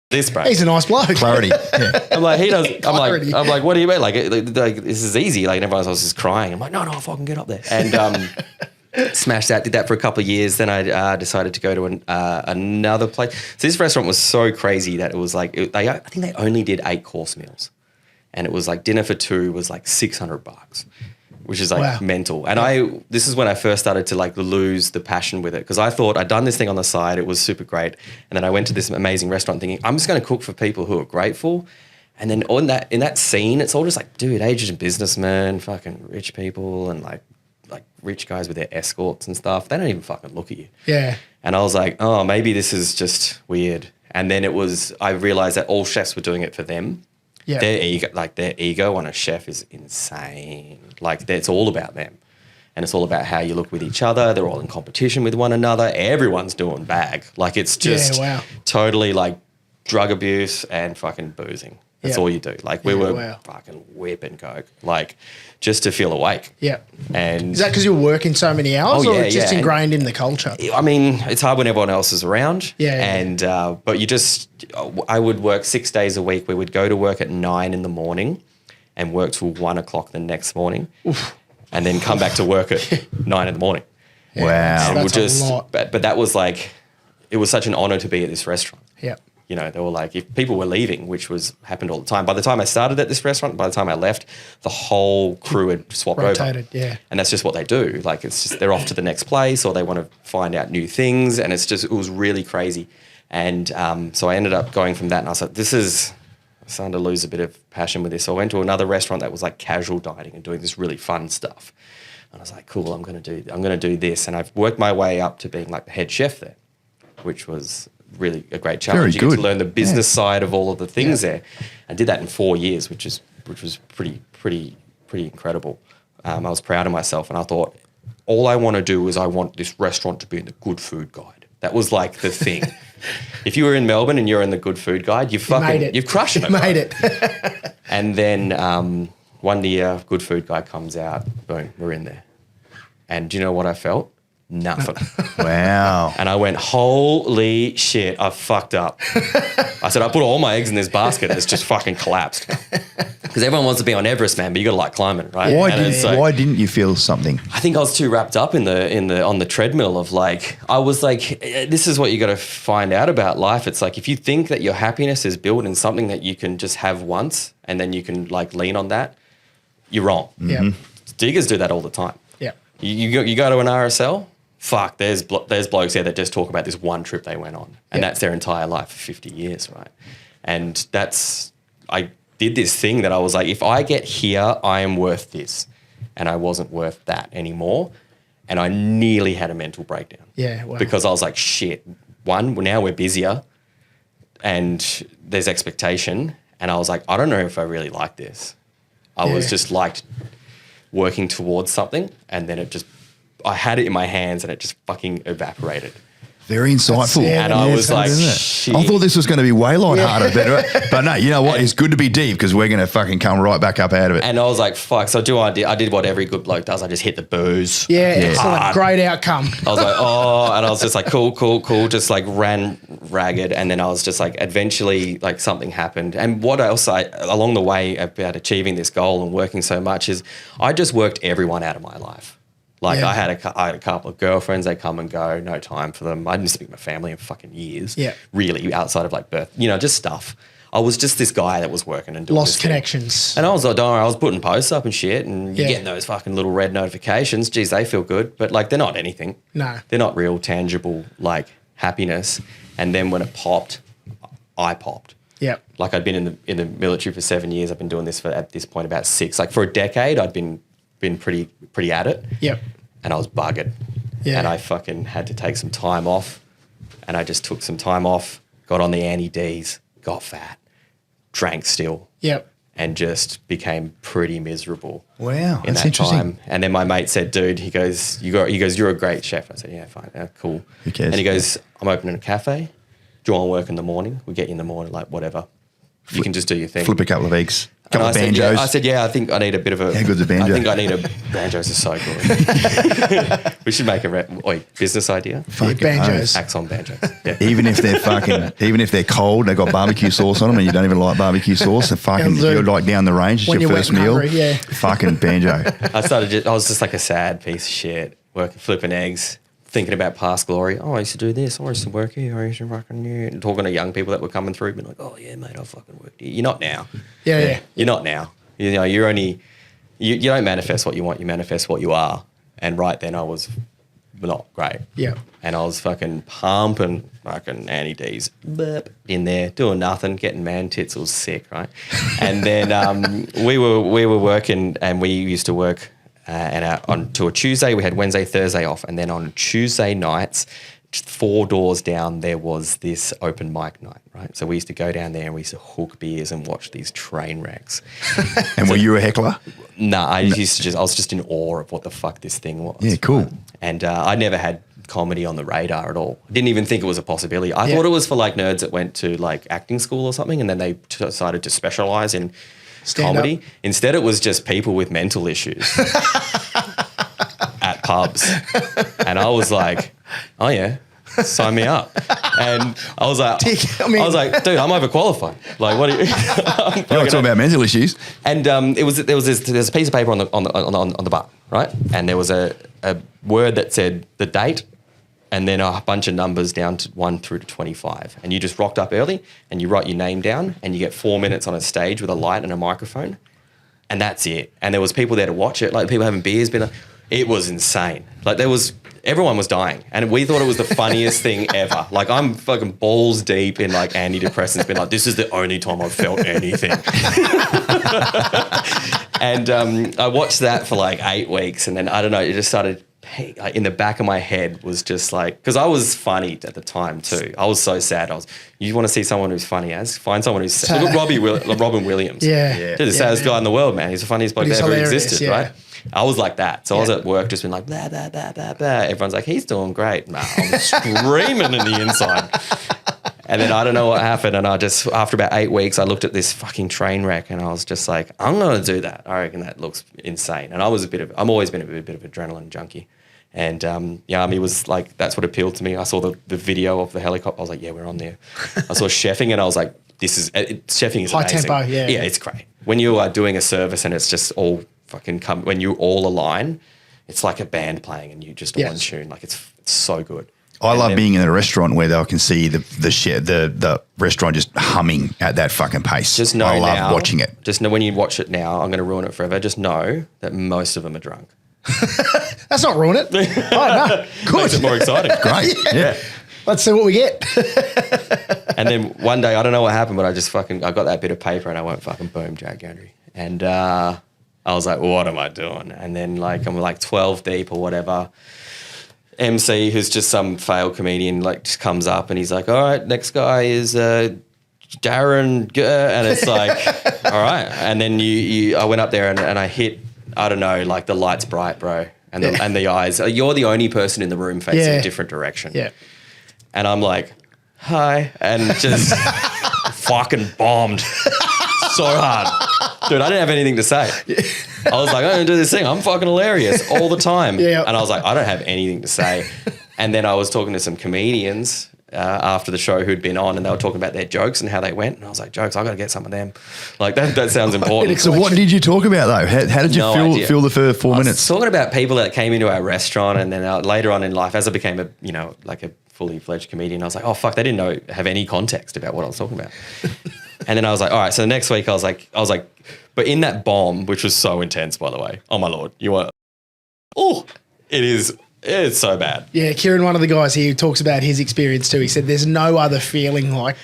this, bro. He's a nice bloke. Clarity. Yeah. I'm like, he does. Clarity. I'm like, what do you mean? Like this is easy. Like, and everyone else is crying. I'm like, no, I'll fucking get up there. And smashed that. Did that for a couple of years. Then I decided to go to another place. So this restaurant was so crazy that it was like I think they only did 8-course meals, and it was like dinner for 2 was like $600, which is like mental. And this is when I first started to like lose the passion with it, because I thought I'd done this thing on the side. It was super great. And then I went to this amazing restaurant thinking, I'm just going to cook for people who are grateful. And then in that scene, it's all just like, dude, Asian businessmen, fucking rich people, and like rich guys with their escorts and stuff. They don't even fucking look at you. Yeah. And I was like, oh, maybe this is just weird. And then I realized that all chefs were doing it for them. Yeah. Their ego on a chef is insane. Like, it's all about them. And it's all about how you look with each other. They're all in competition with one another. Everyone's doing bag. Like, it's just totally like drug abuse and fucking boozing. That's all you do. Like, we were fucking whipping coke, like, just to feel awake. Yeah. And is that because you're working so many hours, or it's just ingrained in the culture? I mean, it's hard when everyone else is around. Yeah. And but I would work 6 days a week. We would go to work at 9 a.m. and work till 1 o'clock the next morning. Oof. And then come back to work at 9 a.m. Yeah, wow. and that's a lot. But that was like, it was such an honor to be at this restaurant. Yeah. You know, they were like, if people were leaving, which happened all the time. By the time I started at this restaurant, by the time I left, the whole crew had swapped rotated, over. Yeah. And that's just what they do. Like, it's just, they're off to the next place, or they want to find out new things. And it was really crazy. And so I ended up going from that, and I was like, I'm starting to lose a bit of passion with this. So I went to another restaurant that was like casual dining and doing this really fun stuff. And I was like, cool, I'm going to do this. And I've worked my way up to being like the head chef there, which was really a great challenge. Very You good. get to learn the business side of all of the things there. I did that in 4 years, which was pretty incredible. I was proud of myself, and I thought, all I want to do is I want this restaurant to be in the Good Food Guide. That was like the thing. If you were in Melbourne and you're in the Good Food Guide, you've crushed it. You made it. And then one year, Good Food Guide comes out. Boom, we're in there. And do you know what I felt? Nothing. Wow. And I went, holy shit, I fucked up. I said, I put all my eggs in this basket and it's just fucking collapsed. Because everyone wants to be on Everest, man, but you got to like climbing, right? Why didn't you feel something? I think I was too wrapped up on the treadmill of like, I was like, this is what you got to find out about life. It's like, if you think that your happiness is built in something that you can just have once and then you can like lean on that, you're wrong. Yeah. Diggers do that all the time. Yeah. You go to an RSL, fuck, there's blokes there that just talk about this one trip they went on, and that's their entire life for 50 years, right? And I did this thing that I was like, if I get here, I am worth this, and I wasn't worth that anymore, and I nearly had a mental breakdown. Yeah, wow. Because I was like, shit, now we're busier, and there's expectation, and I was like, I don't know if I really like this. I was just liked working towards something, and then I had it in my hands and it just fucking evaporated. Very insightful. And I was like, shit. I thought this was going to be way lighthearted, but no, you know what? It's good to be deep because we're going to fucking come right back up out of it. And I was like, fuck. So I did what every good bloke does. I just hit the booze. Yeah, excellent. Great outcome. I was like, oh, and I was just like, cool. Just like ran ragged. And then I was just like, eventually like something happened. And what else along the way about achieving this goal and working so much is I just worked everyone out of my life. Like I had a couple of girlfriends, they come and go, no time for them. I didn't speak to my family in fucking years, really, outside of like birth, just stuff. I was just this guy that was working and doing lost connections. And I was like, don't worry, I was putting posts up and shit, and you're getting those fucking little red notifications. Geez, they feel good, but like they're not anything. No. They're not real, tangible, like happiness. And then when it popped, I popped. Yeah. Like I'd been in the military for 7 years. I've been doing this for, at this point, about 6. Like for a decade, I'd been pretty at it. Yep. And I was buggered. Yeah. And I fucking had to take some time off. And I just took some time off, got on the anti-Ds, got fat, drank still. Yep. And just became pretty miserable. Wow, in that's that interesting. time. And then my mate said, dude, he goes, you're a great chef. I said, yeah, fine, cool. Who cares? And he goes, I'm opening a cafe. Do you want to work in the morning? We get you in the morning, like whatever. You can just do your thing. Flip a couple of eggs. Couple of I banjos. I said, I think I need a bit of a... How good's a banjo? I think I need a... Banjos are so good. We should make a business idea. Banjos. Axon banjos. Yeah. Even if they're cold, they've got barbecue sauce on them and you don't even like barbecue sauce, you're like down the range, it's When your you're first wet and meal. hungry, Fucking banjo. I was just like a sad piece of shit, flipping eggs, thinking about past glory. Oh, I used to do this. I used to work here. I used to fucking and talking to young people that were coming through, being like, oh yeah, mate, I fucking worked here. You're not now. Yeah. You're not now. You don't manifest what you want. You manifest what you are. And right then I was not great. Yeah. And I was fucking pumping fucking anti-Ds in there, doing nothing, getting man tits. It was sick, right? And then we were working, and we used to work on to a Tuesday. We had Wednesday, Thursday off, and then on Tuesday nights, just 4 doors down, there was this open mic night, right? So we used to go down there and we used to hook beers and watch these train wrecks. And were you a heckler? No, I was just in awe of what the fuck this thing was. Yeah, cool. Right? And I never had comedy on the radar at all. I didn't even think it was a possibility. I thought it was for like nerds that went to like acting school or something, and then they decided to specialize in comedy. Up. Instead, it was just people with mental issues at pubs. And I was like, oh yeah, sign me up. And I was like, dude, I'm overqualified. Like, what are you? You're talking about mental issues. And there's a piece of paper on the bar, right? And there was a word that said the date, and then a bunch of numbers down to 1 through to 25. And you just rocked up early, and you write your name down, and you get 4 minutes on a stage with a light and a microphone, and that's it. And there was people there to watch it, like people having beers. It was insane. Like everyone was dying, and we thought it was the funniest thing ever. Like I'm fucking balls deep in like antidepressants, being like, this is the only time I've felt anything. And I watched that for like 8 weeks, and then I don't know, it just started in the back of my head was just like, because I was funny at the time too. I was so sad. You want to see someone who's funny find someone who's sad. Look at Robin Williams. Yeah. Dude, the saddest guy in the world, man. He's the funniest bloke that ever existed, yeah. right? I was like that. So I was at work just being like, blah, blah, blah, blah, blah. Everyone's like, he's doing great. Nah, I'm screaming in the inside. And then I don't know what happened. And after about 8 weeks, I looked at this fucking train wreck and I was just like, I'm going to do that. I reckon that looks insane. And I've always been a bit of adrenaline junkie. And Army was like, that's what appealed to me. I saw the video of the helicopter. I was like, yeah, we're on there. I saw chefing and I was like, chefing is high amazing. tempo, yeah. Yeah, it's great. When you are doing a service and it's just all fucking when you all align, it's like a band playing and you just all in tune. Like it's so good. I love being in a restaurant where they can see the restaurant just humming at that fucking pace. Just know I love now, watching it. Just know when you watch it now, I'm going to ruin it forever. Just know that most of them are drunk. That's not ruin it. Oh, no. Good. Makes it more exciting. Great. Yeah. Let's see what we get. And then one day, I don't know what happened, but I got that bit of paper and I went fucking boom, Jarryd Goundrey. And I was like, what am I doing? And then like I'm like 12 deep or whatever. MC, who's just some failed comedian, like just comes up and he's like, all right, next guy is Darren, and it's like, all right. And then I went up there and I hit, I don't know, like the light's bright, bro, and the eyes. You're the only person in the room facing a different direction. Yeah. And I'm like, hi, and just fucking bombed so hard. Dude, I didn't have anything to say. I was like, I'm going to do this thing. I'm fucking hilarious all the time. Yeah. And I was like, I don't have anything to say. And then I was talking to some comedians after the show who'd been on, and they were talking about their jokes and how they went. And I was like, jokes, I've got to get some of them. Like, that sounds important. So what did you talk about though? How did you feel the first 4 minutes? I was talking about people that came into our restaurant, and then later on in life, as I became a fully fledged comedian, I was like, oh fuck, they didn't have any context about what I was talking about. And then I was like, all right, so the next week I was like, but in that bomb, which was so intense, by the way, oh my Lord, it's so bad. Yeah, Kieran, one of the guys here, talks about his experience too. He said there's no other feeling like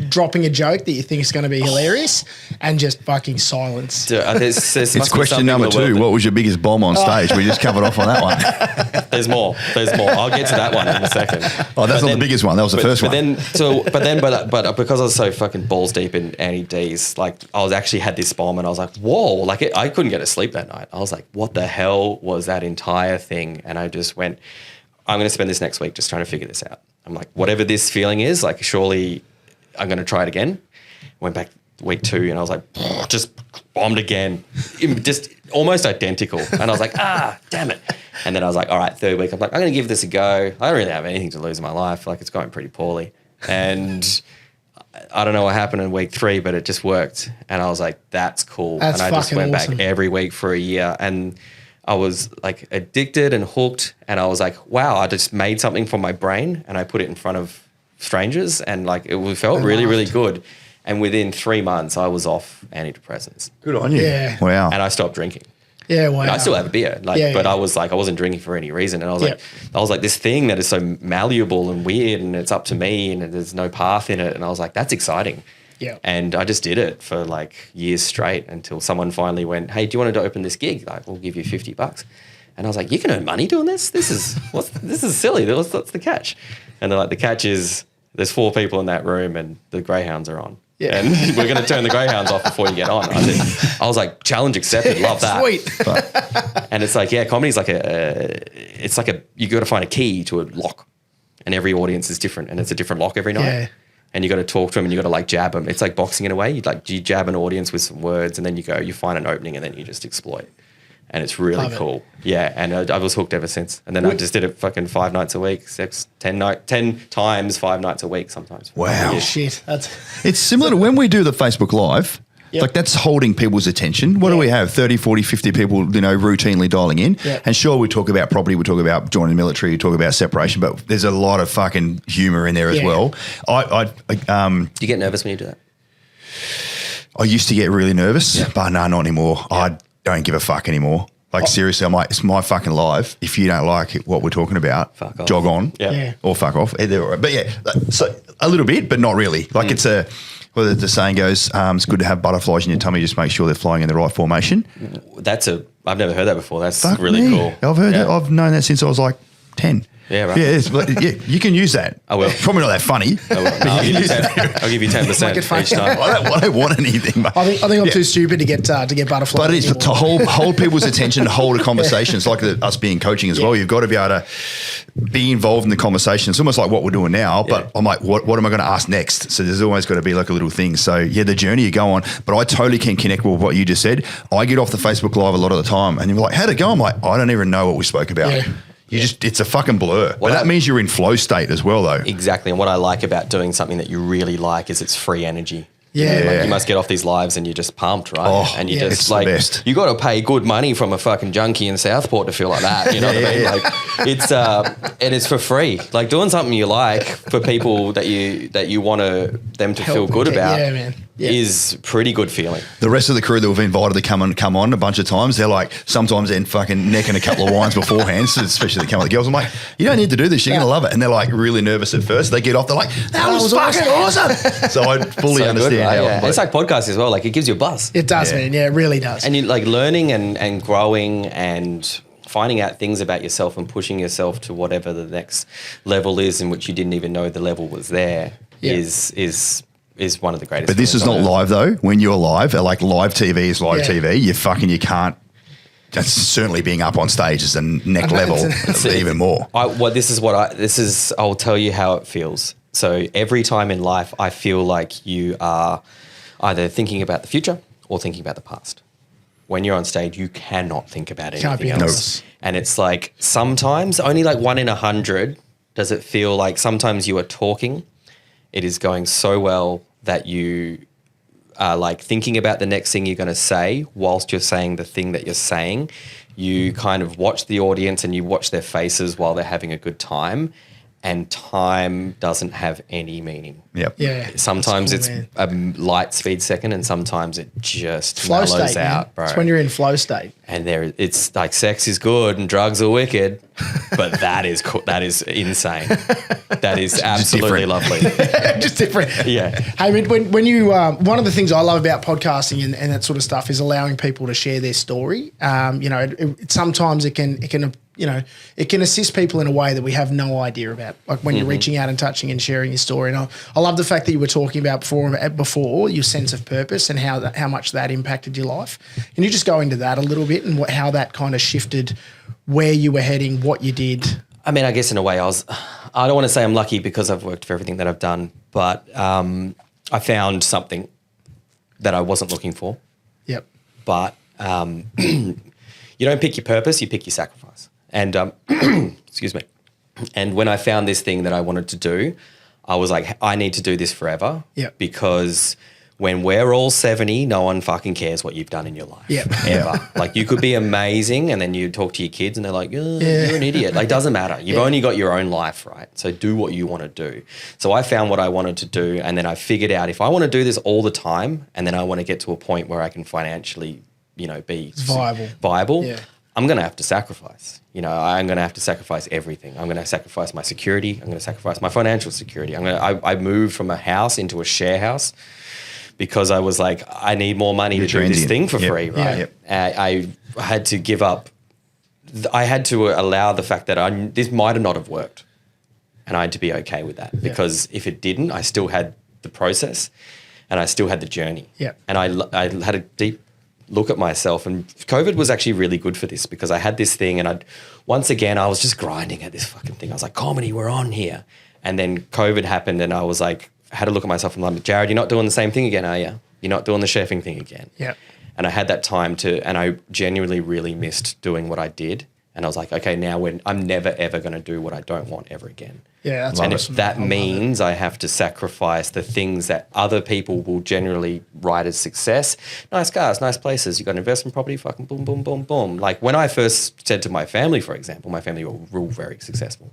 dropping a joke that you think is going to be hilarious and just fucking silence. Dude, It's question number 2. What was your biggest bomb on stage? We just covered off on that one. There's more. I'll get to that one in a second. Oh, that's not the biggest one. That was the first one. But because I was so fucking balls deep in anti-Ds, like I was actually had this bomb and I was like, whoa, like I couldn't get to sleep that night. I was like, what the hell was that entire thing? And I just went, I'm going to spend this next week just trying to figure this out. I'm like, whatever this feeling is, like surely I'm going to try it again. Went back week 2 and I was like, just bombed again, just almost identical. And I was like, damn it. And then I was like, all right, 3rd week, I'm like, I'm going to give this a go. I don't really have anything to lose in my life. Like it's going pretty poorly. And I don't know what happened in week 3, but it just worked. And I was like, that's cool. That's and I just went awesome. back every week for a year. And I was like addicted and hooked. And I was like, wow, I just made something from my brain and I put it in front of strangers. And like it felt really, really good. And within 3 months, I was off antidepressants. Good on you. Yeah. Wow. And I stopped drinking. Yeah, wow. I still have a beer, like, Yeah, but yeah. I was like, I wasn't drinking for any reason, and I was Yeah. like, this thing that is so malleable and weird, and it's up to me, and there's no path in it, and I was like, that's exciting. Yeah. And I just did it for like years straight until someone finally went, hey, do you want to open this gig? Like, we'll give you $50. And I was like, you can earn money doing this? This is silly. What's the catch? And they're like, the catch is there's 4 people in that room and the Greyhounds are on. Yeah. And we're going to turn the Greyhounds off before you get on. I was like, challenge accepted. Love that. Sweet. And it's like, yeah, comedy's like you got to find a key to a lock, and every audience is different, and it's a different lock every night. Yeah. And you got to talk to them, and you got to like jab them. It's like boxing in a way. You jab an audience with some words, and then you find an opening, and then you just exploit. And it's really Love it. cool. Yeah. And I was hooked ever since. And then I just did it fucking 5 nights a week, 10 times 5 nights a week sometimes. Wow. Yeah. Shit. That's It's similar to when we do the Facebook Live. Yep. Like that's holding people's attention. What do Yeah. we have? 30, 40, 50 people, routinely dialing in. Yep. And sure, we talk about property, we talk about joining the military, we talk about separation, but there's a lot of fucking humour in there as Yeah. well. Do you get nervous when you do that? I used to get really nervous, but no, not anymore. I don't give a fuck anymore. Like seriously, I'm like, it's my fucking live. If you don't like what we're talking about, Fuck off. jog on Yeah. or fuck off. Either way. But yeah, so a little bit, but not really. Like it's well, the saying goes, it's good to have butterflies in your tummy. Just make sure they're flying in the right formation. I've never heard that before. That's Fuck really me. cool. I've heard Yeah. that. I've known that since I was like 10. Yeah, right. Yeah, you can use that. I will. Probably not that funny. I'll give you 10% Make it funny. each time. I don't want anything. But I think I'm yeah. too stupid to get butterflies. But it's to anymore. hold people's attention, to hold a conversation. It's like us being coaching as well. You've got to be able to be involved in the conversation. It's almost like what we're doing now, but Yeah. I'm like, what am I going to ask next? So there's always got to be like a little thing. So yeah, the journey you go on, but I totally can connect with what you just said. I get off the Facebook Live a lot of the time and you're like, how'd it go? I'm like, I don't even know what we spoke about. Yeah. It's a fucking blur. Well, but that means you're in flow state as well though. Exactly. And what I like about doing something that you really like is it's free energy. Yeah. Like you must get off these lives and you're just pumped, right? Oh, and you yeah. just It's the like best. you got to pay good money from a fucking junkie in Southport to feel like that. You know what I mean? Like it's and it's for free. Like doing something you like for people that you want them to feel Help good them. about. Yeah, man. Yeah. Is pretty good feeling. The rest of the crew that we've invited to come on a bunch of times, they're like, sometimes they're fucking necking a couple of wines beforehand, so especially the come with the girls. I'm like, you don't need to do this, you're going to love it. And they're like really nervous at first. They get off, they're like, that was fucking awesome. So I fully So understand good, right? how. Yeah. It's like podcasts as well. Like it gives you a buzz. It does, Yeah. man. Yeah, it really does. And you like learning and growing and finding out things about yourself and pushing yourself to whatever the next level is in which you didn't even know the level was there Yeah. is one of the greatest. But this is things not on earth. live though. When you're live, like live TV is live Yeah. TV. You can't. That's certainly being up on stage is the neck know, level, it's even more. I'll tell you how it feels. So every time in life, I feel like you are either thinking about the future or thinking about the past. When you're on stage, you cannot think about Can't anything be else. honest. And it's like sometimes, only like 1 in 100, does it feel like sometimes you are talking, it is going so well that you are like thinking about the next thing you're going to say whilst you're saying the thing that you're saying. You kind of watch the audience and you watch their faces while they're having a good time, and time doesn't have any meaning. Yep. Yeah. Sometimes That's cool, it's a light speed second, and sometimes it just flow mellows state, out, man. bro. It's when you're in flow state. And it's like sex is good and drugs are wicked, but that is insane. That is absolutely different. lovely. Just different. Yeah. Hey, when you one of the things I love about podcasting and that sort of stuff is allowing people to share their story. Sometimes it can it can assist people in a way that we have no idea about. Like when you're reaching out and touching and sharing your story. And I love the fact that you were talking about before your sense of purpose and how much that impacted your life. Can you just go into that a little bit and how that kind of shifted where you were heading, what you did? I mean, I guess in a way I don't want to say I'm lucky because I've worked for everything that I've done, but I found something that I wasn't looking for. Yep. But you don't pick your purpose, you pick your sacrifice. And excuse me. And when I found this thing that I wanted to do, I was like, I need to do this forever. Yep. Because when we're all 70, no one fucking cares what you've done in your life. Yep. Ever. Like you could be amazing and then you talk to your kids and they're like, you're an idiot. Like doesn't matter. You've only got your own life, right? So do what you want to do. So I found what I wanted to do, and then I figured out if I want to do this all the time and then I want to get to a point where I can financially be viable. Yeah. I'm going to have to sacrifice. I'm going to have to sacrifice everything. I'm going to sacrifice my security. I'm going to sacrifice my financial security. I moved from a house into a share house because I was like, I need more money to do this thing for free, right? Yeah. I had to give up. I had to allow the fact that this might have not have worked, and I had to be okay with that because if it didn't, I still had the process and I still had the journey. Yeah. And I had a deep look at myself, and COVID was actually really good for this because I had this thing and I was just grinding at this fucking thing. I was like, comedy, we're on here. And then COVID happened and I was like, I had to look at myself and I'm like, Jarryd, you're not doing the same thing again, are you? You're not doing the chefing thing again. Yeah. And I had that time and I genuinely really missed doing what I did. And I was like, okay, now I'm never, ever going to do what I don't want ever again. Yeah, that's and awesome. If that means I have to sacrifice the things that other people will generally write as success, nice cars, nice places, you got an investment property, fucking boom, boom, boom, boom. Like when I first said to my family, for example, my family were real very successful.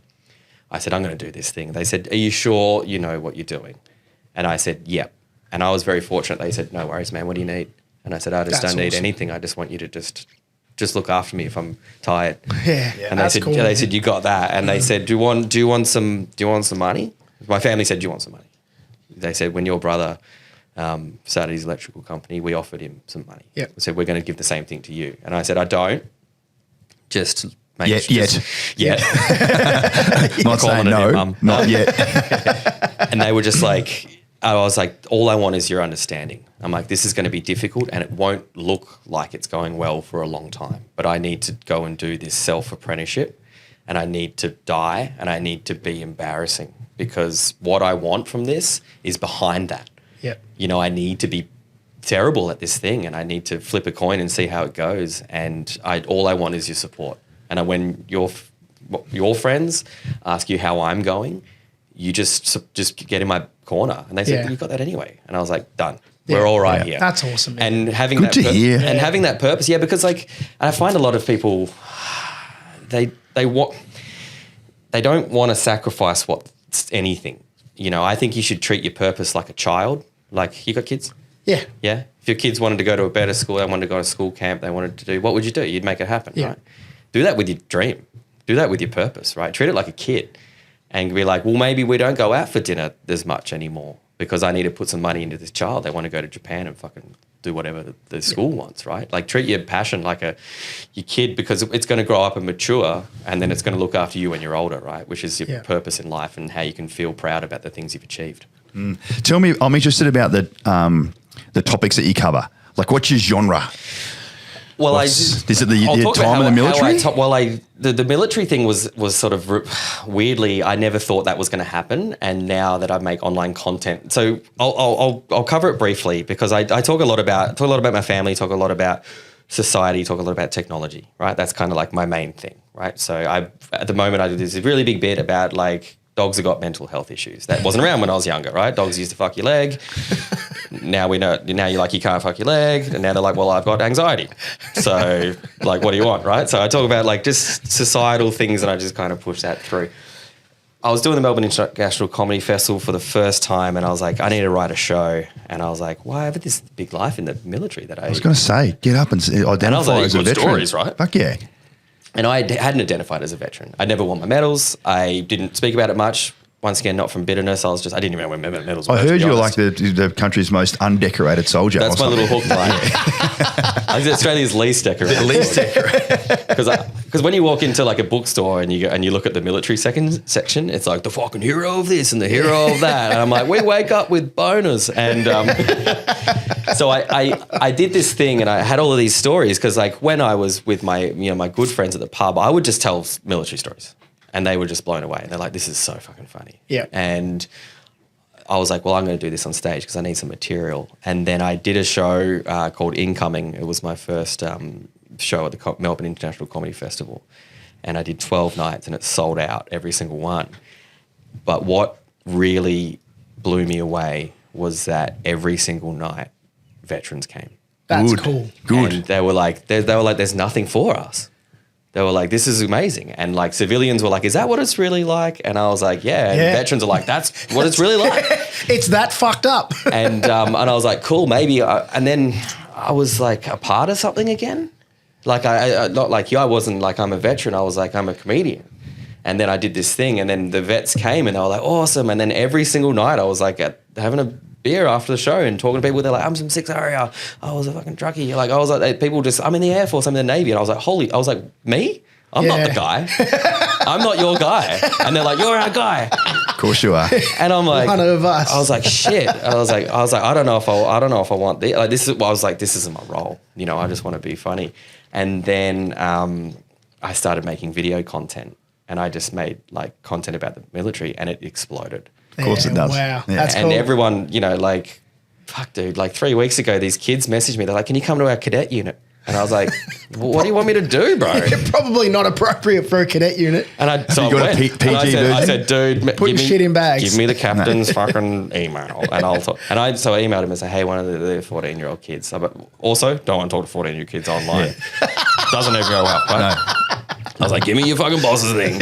I said, I'm going to do this thing. They said, are you sure you know what you're doing? And I said, yep. And I was very fortunate. They said, no worries, man, what do you need? And I said, I just don't need anything. I just want you to just look after me if I'm tired. Yeah. And they said, you got that. And they said, do you want some money? My family said, do you want some money? They said, when your brother started his electrical company, we offered him some money. Yep. We said, we're going to give the same thing to you. And I said, I don't. Just make Yet. Not saying no, not yet. And they were just like, I was like, all I want is your understanding. I'm like, this is going to be difficult and it won't look like it's going well for a long time, but I need to go and do this self-apprenticeship and I need to die and I need to be embarrassing because what I want from this is behind that. Yeah. I need to be terrible at this thing and I need to flip a coin and see how it goes. And all I want is your support. And when your friends ask you how I'm going, you just get in my corner. And they said, you got that anyway. And I was like, done. Yeah. We're all right here. That's awesome, man. And having having that purpose, because I find a lot of people, they don't want to sacrifice anything. I think you should treat your purpose like a child. Like, you got kids? Yeah. Yeah. If your kids wanted to go to a better school, they wanted to go to school camp, they wanted to do, what would you do? You'd make it happen, right? Do that with your dream. Do that with your purpose, right? Treat it like a kid and be like, well, maybe we don't go out for dinner as much anymore because I need to put some money into this child. They want to go to Japan and fucking do whatever the school wants, right? Like, treat your passion like your kid because it's going to grow up and mature and then it's going to look after you when you're older, right? Which is your purpose in life and how you can feel proud about the things you've achieved. Tell me, I'm interested about the topics that you cover. Like, what's your genre? Well, is it the time in the military? The military thing was sort of weirdly, I never thought that was going to happen. And now that I make online content, so I'll cover it briefly because I talk a lot about my family, talk a lot about society, talk a lot about technology, right? That's kind of like my main thing, right? So at the moment I do this really big bit about like dogs have got mental health issues. That wasn't around when I was younger, right? Dogs used to fuck your leg. Now we know, now you're like, you can't fuck your leg. And now they're like, well, I've got anxiety. So like, what do you want, right? So I talk about like just societal things and I just kind of push that through. I was doing the Melbourne International Comedy Festival for the first time and I was like, I need to write a show. And I was like, why have this big life in the military that I was going to say, get up and identify as a veteran. Stories, right? Fuck yeah. And I hadn't identified as a veteran. I never won my medals. I didn't speak about it much. Once again, not from bitterness. I didn't even know where medals were. I heard you're like the country's most undecorated soldier. That's my little hook line. I think Australia's least decorated. Least decorated. Because when you walk into like a bookstore and you look at the military section, it's like the fucking hero of this and the hero of that. And I'm like, we wake up with boners. And so I did this thing and I had all of these stories because like when I was with my my good friends at the pub, I would just tell military stories. And they were just blown away. And they're like, this is so fucking funny. Yeah. And I was like, well, I'm going to do this on stage because I need some material. And then I did a show called Incoming. It was my first show at the Melbourne International Comedy Festival. And I did 12 nights and it sold out every single one. But what really blew me away was that every single night veterans came. That's cool. Good. And they were like, there's nothing for us. They were like, this is amazing. And like civilians were like, is that what it's really like? And I was like, yeah. And veterans are like, that's what it's really like. It's that fucked up. And I was like, cool, maybe. And then I was like a part of something again. Like I not like you. I wasn't like I'm a veteran. I was like I'm a comedian. And then I did this thing, and then the vets came, and they were like awesome. And then every single night I was like having a beer after the show and talking to people. They're like, I'm from 6 area. I was a fucking truckie. Like I was like, people just, I'm in the Air Force. I'm in the Navy. And I was like, me? I'm not the guy. I'm not your guy. And they're like, you're our guy. Of course you are. And I'm like, one of us. I was like, shit. I was like, I don't know if I want this. Like, I was like, this isn't my role. You know, I just want to be funny. And then I started making video content, and I just made like content about the military, and it exploded. Of course it does. Wow. Yeah. That's And cool. everyone, you know, like, fuck, dude, like 3 weeks ago, these kids messaged me. They're like, can you come to our cadet unit? And I was like, what do you want me to do, bro? Probably not appropriate for a cadet unit. And I you got a PG and I said, dude, Putting shit in bags. Give me the captain's fucking email, and I'll talk. And so I emailed him and said, hey, one of the 14-year-old kids. But also, don't want to talk to 14-year-old kids online. Doesn't ever go well. Right? No. I was like, give me your fucking boss's thing.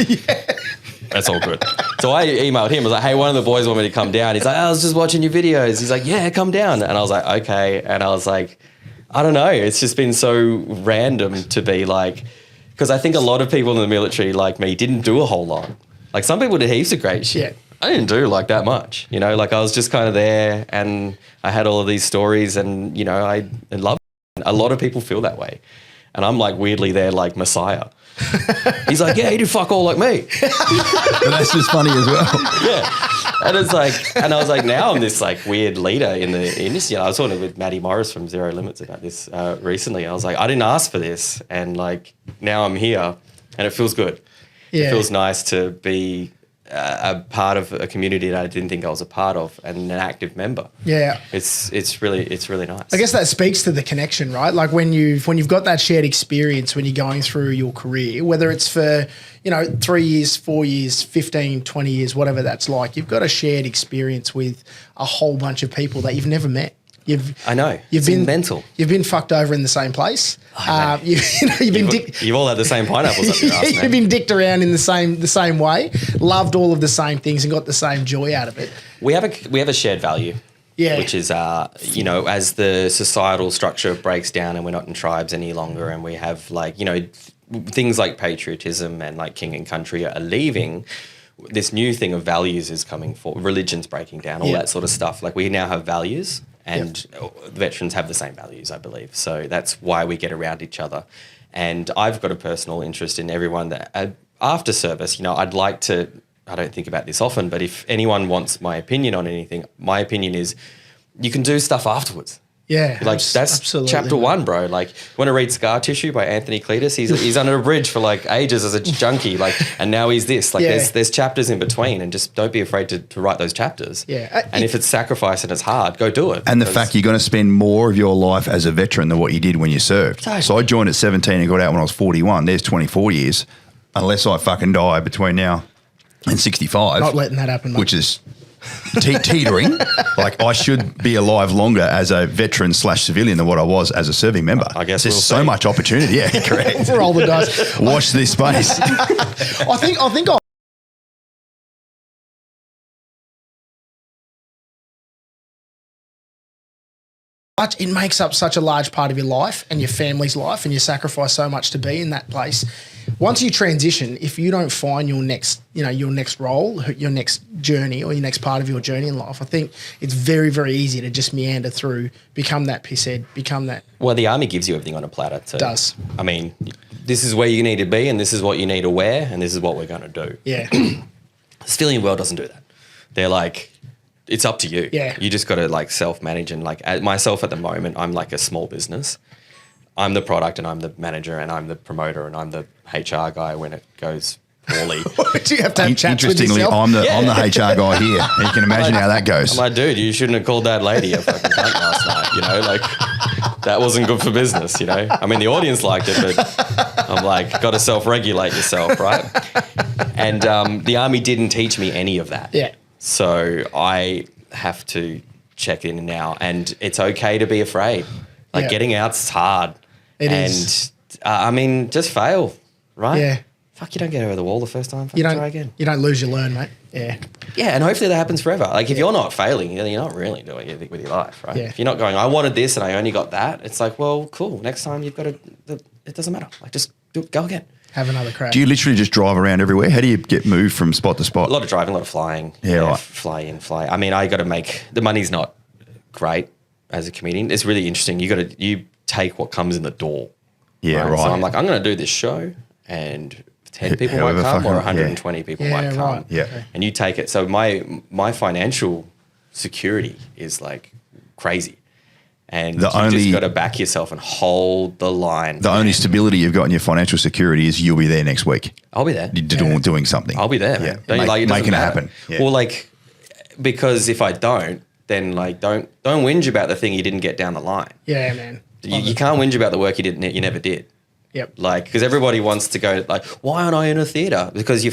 That's all good. So I emailed him. I was like, hey, one of the boys want me to come down. He's like, I was just watching your videos. He's like, yeah, come down. And I was like, okay. And I was like, I don't know. It's just been so random to be like, because I think a lot of people in the military like me didn't do a whole lot. Like some people did heaps of great shit. Yeah. I didn't do like that much, you know, like I was just kind of there, and I had all of these stories, and, you know, I love it. A lot of people feel that way. And I'm like weirdly there like Messiah. He's like, yeah, he did fuck all like me. But that's just funny as well. Yeah. And it's like, and I was like, now I'm this like weird leader in the industry. I was talking with Maddie Morris from Zero Limits about this recently. I was like, I didn't ask for this, and like now I'm here, and it feels good. Yeah. It feels nice to be a part of a community that I didn't think I was a part of, and an active member. Yeah. It's really nice. I guess that speaks to the connection, right? Like when you've got that shared experience when you're going through your career, whether it's for, you know, 3 years, 4 years, 15, 20 years, whatever that's like, you've got a shared experience with a whole bunch of people that you've never met. I know. You've It's been mental. You've been fucked over in the same place. You've all had the same pineapples up your ass, man. You've been dicked around in the same way, loved all of the same things, and got the same joy out of it. We have a shared value. Yeah. Which is, you know, as the societal structure breaks down and we're not in tribes any longer, and we have like, you know, things like patriotism and like king and country are leaving, this new thing of values is coming forward. Religion's breaking down, all that sort of stuff. Like we now have values, and veterans have the same values, I believe. So that's why we get around each other. And I've got a personal interest in everyone that after service, you know, I'd like to, I don't think about this often, but if anyone wants my opinion on anything, my opinion is you can do stuff afterwards. Yeah, like that's absolutely, chapter one, bro. Like, want to read Scar Tissue by Anthony Cletus? He's under a bridge for like ages as a junkie, like, and now he's this. Like, there's chapters in between, and just don't be afraid to write those chapters. Yeah, and if it's sacrifice and it's hard, go do it. And the fact you're going to spend more of your life as a veteran than what you did when you served. Totally. So I joined at 17 and got out when I was 41. There's 24 years, unless I fucking die between now and 65. Not letting that happen, mate. Which is teetering. Like I should be alive longer as a veteran / civilian than what I was as a serving member. I guess there's we'll so see. much opportunity. Yeah, correct. Roll the dice. Watch this space. I think it makes up such a large part of your life and your family's life, and you sacrifice so much to be in that place. Once you transition, if you don't find your next role, your next journey, or your next part of your journey in life, I think it's very, very easy to just meander through, become that pisshead, become that. Well, the army gives you everything on a platter too. It does. I mean, this is where you need to be, and this is what you need to wear, and this is what we're going to do. Yeah. The civilian world doesn't do that. They're like, it's up to you. Yeah. You just got to like self-manage, and like myself at the moment, I'm like a small business. I'm the product, and I'm the manager, and I'm the promoter, and I'm the HR guy when it goes poorly. Do you have to have chats with Interestingly, yourself? I'm the HR guy here. You can imagine how that goes. I'm like, dude, you shouldn't have called that lady a fucking cunt last night. You know, like that wasn't good for business. You know, I mean, the audience liked it, but I'm like, got to self-regulate yourself, right? And the army didn't teach me any of that. Yeah. So I have to check in now, and it's okay to be afraid. Like getting out's hard. It and, is. I mean, just fail, right? Yeah. fuck, you don't get over the wall the first time. Fuck, You don't try again. You don't lose, you learn, mate. Yeah. Yeah, and hopefully that happens forever. Like if you're not failing, then you're not really doing anything with your life, right? Yeah. If you're not going, I wanted this and I only got that, it's like, well, cool. Next time you've got to, it doesn't matter. Like just go again. Have another crack. Do you literally just drive around everywhere? How do you get moved from spot to spot? A lot of driving, a lot of flying. Yeah, right. Fly in, fly. I mean, I got to make the money's not great as a comedian. It's really interesting. You take what comes in the door. Yeah, right. So I'm like, I'm going to do this show, and 10 people However might come, or fucking- 120 people Yeah, might come. right. Yeah. And you take it. So my financial security is like crazy. And The you only- just got to back yourself and hold the line. The only stability you've got in your financial security is you'll be there next week. I'll be there. Doing something. I'll be there, man. Yeah. It doesn't Making it matter. happen. Yeah. Well, like, because if I don't, then like don't whinge about the thing you didn't get down the line. Yeah, man. You can't whinge about the work you never did. Yep. Like, because everybody wants to go like, why aren't I in a theatre? Because you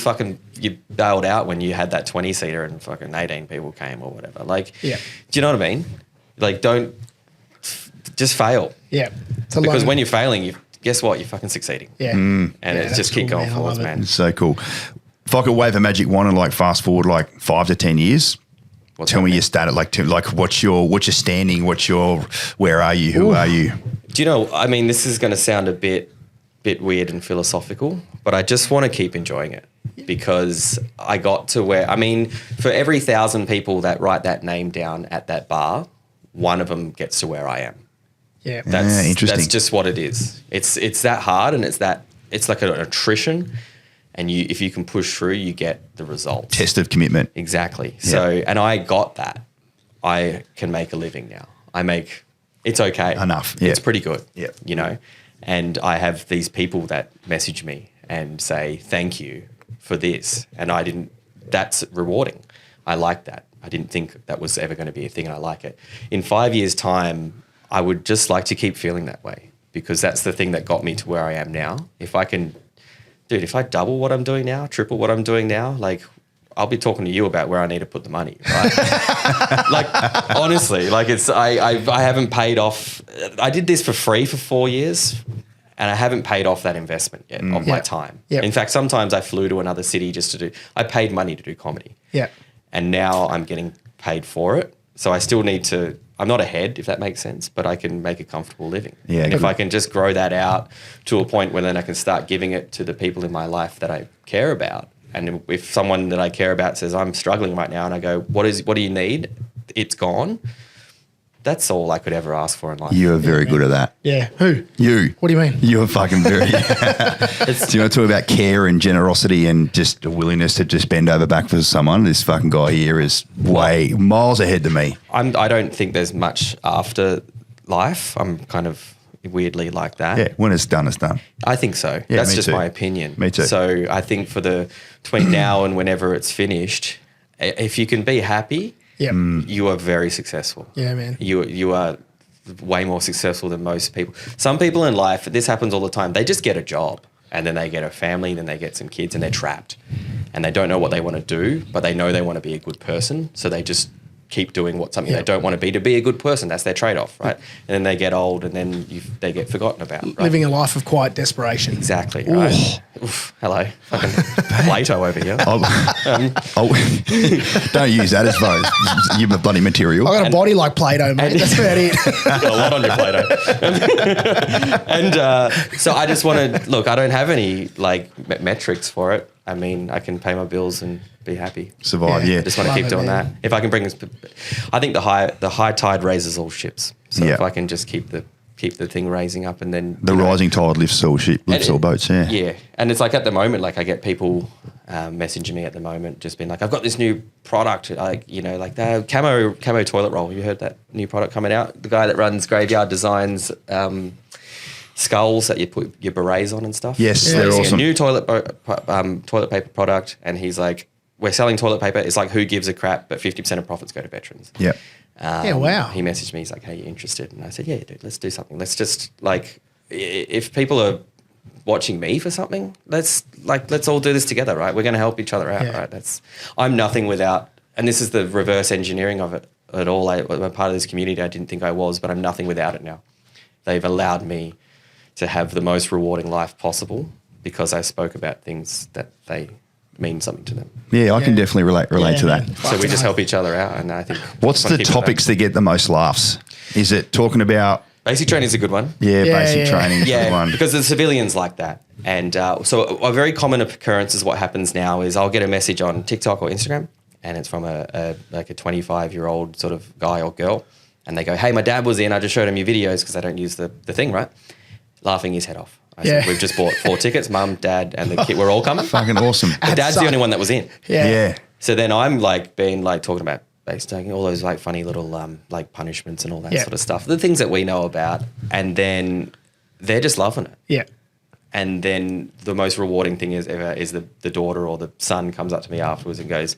bailed out when you had that 20-seater and fucking 18 people came or whatever. Like, Yeah. do you know what I mean? Like, just fail. Yeah. Because when you're failing, guess what? You're fucking succeeding. Yeah. And Yeah, it's that's just keep cool, going man. I forwards, love it. man. It's so cool. If I could wave a magic wand and like fast forward like 5 to 10 years, What's tell me happening? your status. Like what's your standing? Where are you? Who are you? Do you know, I mean, this is going to sound a bit weird and philosophical, but I just want to keep enjoying it because I got to where, I mean, for every 1,000 people that write that name down at that bar, one of them gets to where I am. Yeah. That's interesting. That's just what it is. It's that hard, and it's like an attrition, and if you can push through, you get the results. Test of commitment. Exactly. So, and I got that. I can make a living now. It's okay. Enough, yeah. It's pretty good. Yeah. You know, and I have these people that message me and say, thank you for this. And that's rewarding. I like that. I didn't think that was ever going to be a thing, and I like it. In 5 years' time, I would just like to keep feeling that way because that's the thing that got me to where I am now. If I double what I'm doing now, triple what I'm doing now, like I'll be talking to you about where I need to put the money, right? Like honestly, like I haven't paid off. I did this for free for 4 years, and I haven't paid off that investment yet of my time. Yep. In fact, sometimes I flew to another city I paid money to do comedy. Yeah. And now I'm getting paid for it. So I still need to, I'm not ahead, if that makes sense, but I can make a comfortable living. Yeah, and if good. I can just grow that out to a point where then I can start giving it to the people in my life that I care about. And if someone that I care about says, I'm struggling right now, and I go, what do you need? It's gone. That's all I could ever ask for in life. You are very good at that. Yeah. Who? You. What do you mean? You're fucking very. Do you want to talk about care and generosity and just a willingness to just bend over back for someone? This fucking guy here is way miles ahead to me. I don't think there's much after life. I'm kind of weirdly like that. Yeah, when it's done, it's done. I think so. Yeah, That's me just too. my opinion. Me too. So I think between now and whenever it's finished, if you can be happy, Yep. you are very successful. Yeah, man. You are way more successful than most people. Some people in life, this happens all the time. They just get a job and then they get a family, then they get some kids and they're trapped. And they don't know what they want to do, but they know they want to be a good person. So they just keep doing something they don't want to be a good person. That's their trade-off, right? And then they get old and then they get forgotten about. Right? Living a life of quiet desperation. Exactly, right? Oof, hello. Fucking Plato over here. Don't use that as far as you bloody material. I got a body like Plato, mate. That's about it. Got a lot on your Plato. And so I just want to, look, I don't have any metrics for it. I mean, I can pay my bills and be happy. Survive, yeah. I just want to keep doing that. If I can bring this, I think the high tide raises all ships. So if I can just keep the thing raising up, and then The rising tide lifts all boats, yeah. Yeah, and it's like at the moment, like I get people messaging me at the moment, just being like, I've got this new product, like the camo toilet roll. You heard that new product coming out? The guy that runs Graveyard designs skulls that you put your berets on and stuff. Yes, So they're he's awesome. a new toilet paper product, and he's like, we're selling toilet paper. It's like, who gives a crap? But 50% of profits go to veterans. Yeah. Yeah, wow. He messaged me. He's like, "Hey, you interested?" And I said, "Yeah, dude. Let's do something. Let's just if people are watching me for something, let's all do this together, right? We're going to help each other out, Yeah. right? I'm nothing without, and this is the reverse engineering of it at all. I'm part of this community. I didn't think I was, but I'm nothing without it now. They've allowed me to have the most rewarding life possible because I spoke about things that they mean something to them. Yeah, I can definitely relate to that. man. So we just help each other out, and I think. What's the topics that get the most laughs? Is it talking about Basic training is a good one. basic training? Is a good one. Because the civilians like that. And so a very common occurrence is what happens now is I'll get a message on TikTok or Instagram, and it's from a 25-year-old sort of guy or girl, and they go, "Hey, my dad was in. I just showed him your videos," because they don't use the thing, right? Laughing his head off. I said, "We've just bought 4 tickets. Mum, Dad, and the kid. We're all coming." Fucking awesome. But Dad's the only one that was in. Yeah. So then I'm like talking about base taking, all those like funny little like punishments and all that sort of stuff, the things that we know about, and then they're just loving it. Yeah. And then the most rewarding thing is the daughter or the son comes up to me afterwards and goes,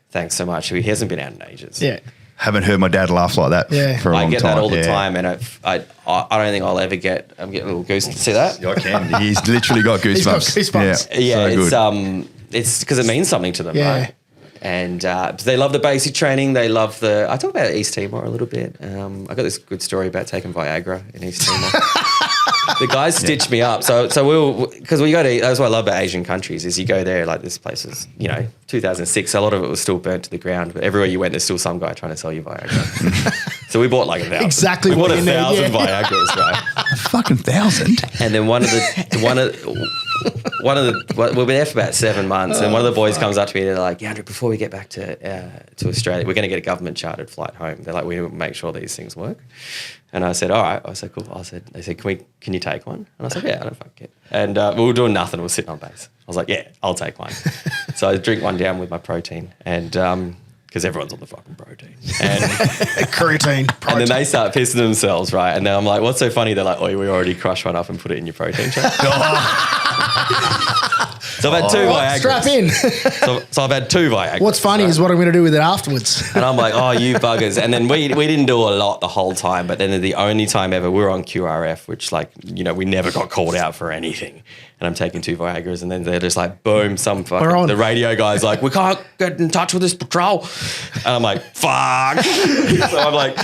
"Thanks so much." He hasn't been out in ages. Yeah. Haven't heard my dad laugh like that for a long time. I get that all the time, and I don't think I'll ever get. I'm getting a little goose. See that? I can. He's literally got goosebumps. He's got goosebumps. Yeah, it's because it means something to them, right? And they love the basic training. They love I talk about East Timor a little bit. I got this good story about taking Viagra in East Timor. The guys stitched me up. So because we go to, that's what I love about Asian countries is you go there, like this place is, 2006, a lot of it was still burnt to the ground, but everywhere you went, there's still some guy trying to sell you Viagra. So we bought like 1,000. Exactly We bought what you need, 1,000 Viagras, right? Fucking 1,000. And then we were there for about 7 months, and one of the boys comes up to me and they're like, "Goundrey, before we get back to Australia, we're going to get a government chartered flight home." They're like, "We need to make sure these things work." And I said, "All right." I said, "Cool." They said, "Can you take one?" And I said, "Yeah, I don't fucking care." And we were doing nothing. We were sitting on base. I was like, "Yeah, I'll take one." So I drink one down with my protein, and because everyone's on the fucking protein. And Protein. and then they start pissing themselves, right? And then I'm like, "What's so funny?" They're like, "Oh, we already crushed one up and put it in your protein shake." So I've had 2 Viagras. Strap in. So I've had 2 Viagras. What's funny is what I'm going to do with it afterwards. And I'm like, "Oh, you buggers." And then we didn't do a lot the whole time, but then the only time ever we were on QRF, which we never got called out for anything. And I'm taking 2 Viagras, and then they're just like, boom, the radio guy's like, "We can't get in touch with this patrol." And I'm like, "Fuck." So I'm like,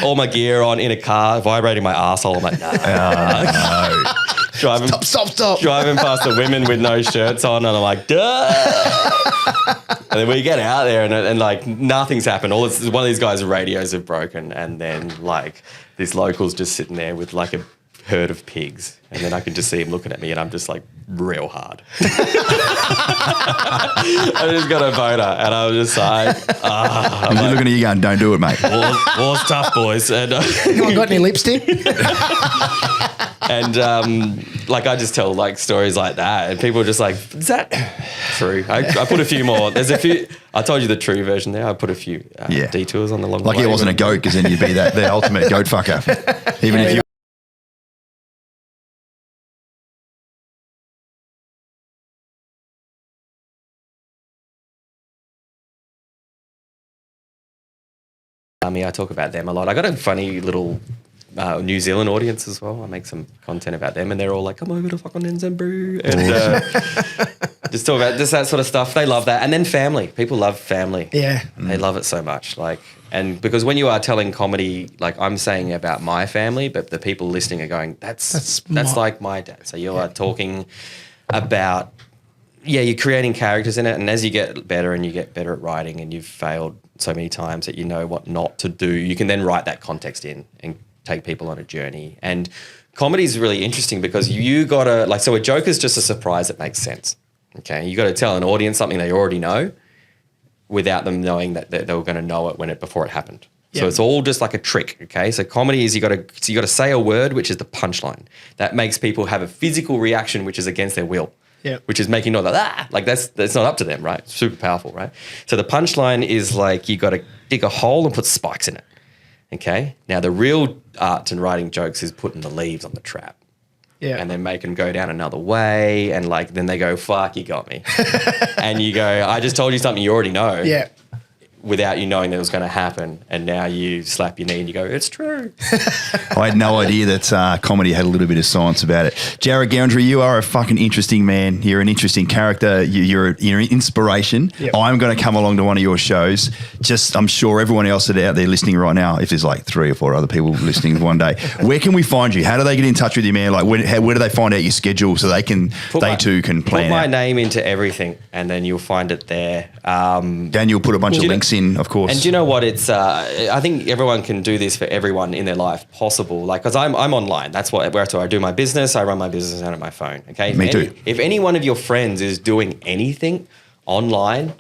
all my gear on in a car, vibrating my arsehole. I'm like, "No." Driving, Stop. Driving past the women with no shirts on, and I'm like, "Duh." And then we get out there, and like nothing's happened. One of these guys' radios have broken, and then like this local's just sitting there with like a herd of pigs, and then I can just see him looking at me, and I'm just like real hard. I just got a boner, and I was just like, I'm looking at you going, "Don't do it, mate." War's tough, boys. And Anyone got any lipstick? And I just tell like stories like that, and people are just like, "Is that true?" I put a few more. There's a few. I told you the true version there. I put a few detours on the long way. Like it wasn't a goat, because then you'd be the ultimate goat fucker. Even if you. I talk about them a lot. I got a funny little New Zealand audience as well. I make some content about them, and they're all like, "Come over to fucking Nzambru," and just talk about just that sort of stuff. They love that, and then family. People love family. Yeah, they love it so much. And because when you are telling comedy, like I'm saying about my family, but the people listening are going, "That's like my dad." So you are talking about. Yeah, you're creating characters in it, and as you get better and you get better at writing, and you've failed so many times that you know what not to do, you can then write that context in and take people on a journey. And comedy is really interesting because you gotta so a joke is just a surprise that makes sense. Okay, you got to tell an audience something they already know without them knowing that they were going to know it before it happened. So it's all just like a trick. Okay, so comedy is you got to say a word which is the punchline that makes people have a physical reaction which is against their will. Yeah. Which is making noise like that's not up to them, right? It's super powerful, right? So the punchline is like you got to dig a hole and put spikes in it. Okay. Now the real art in writing jokes is putting the leaves on the trap. Yeah. And then make them go down another way, and then they go, "Fuck, you got me." And you go, "I just told you something you already know." Yeah. without you knowing that it was going to happen, and now you slap your knee and you go, it's true. I had no idea that comedy had a little bit of science about it. Jarryd Goundrey, you are a fucking interesting man. You're an interesting character. You're an inspiration. Yep. I'm going to come along to one of your shows. I'm sure everyone else that out there listening right now, if there's like 3 or 4 other people listening one day, where can we find you? How do they get in touch with you, man? Like, where do they find out your schedule so they too can plan Put my out? name into everything, and then you'll find it there. Daniel put a bunch of links in, of course. And do you know what? It's I think everyone can do this for everyone in their life possible. Like, because I'm online. That's where I do my business. I run my business out of my phone. Okay. Me too. If any one of your friends is doing anything online,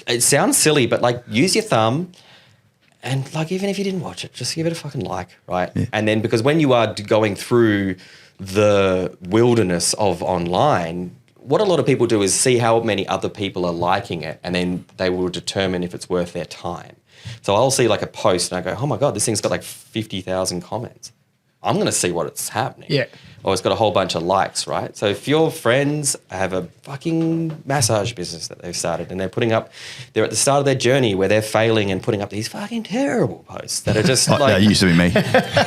it sounds silly, but like, use your thumb. And like, even if you didn't watch it, just give it a fucking like, right? Yeah. And then, because when you are going through the wilderness of online, what a lot of people do is see how many other people are liking it, and then they will determine if it's worth their time. So I'll see like a post and I go, oh my God, this thing's got like 50,000 comments. I'm going to see what's happening. Yeah. Or it's got a whole bunch of likes, right? So if your friends have a fucking massage business that they've started, and they're at the start of their journey where they're failing and putting up these fucking terrible posts that are just like... That used to be me.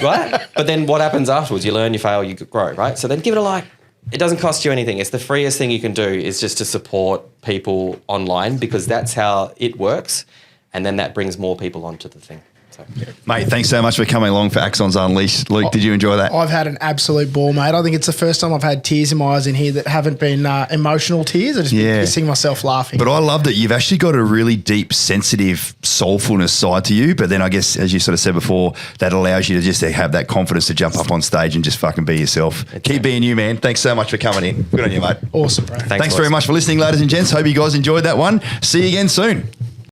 Right? But then what happens afterwards? You learn, you fail, you grow, right? So then give it a like. It doesn't cost you anything. It's the freest thing you can do, is just to support people online, because that's how it works. And then that brings more people onto the thing. So. Mate, thanks so much for coming along for Axons Unleashed. Luke, did you enjoy that? I've had an absolute ball, mate. I think it's the first time I've had tears in my eyes in here that haven't been emotional tears. I've just been kissing myself laughing. But I love that you've actually got a really deep, sensitive soulfulness side to you. But then I guess, as you sort of said before, that allows you to just have that confidence to jump up on stage and just fucking be yourself. Keep being you, man. Thanks so much for coming in. Good on you, mate. Awesome, bro. Thanks very much for listening, ladies and gents. Hope you guys enjoyed that one. See you again soon.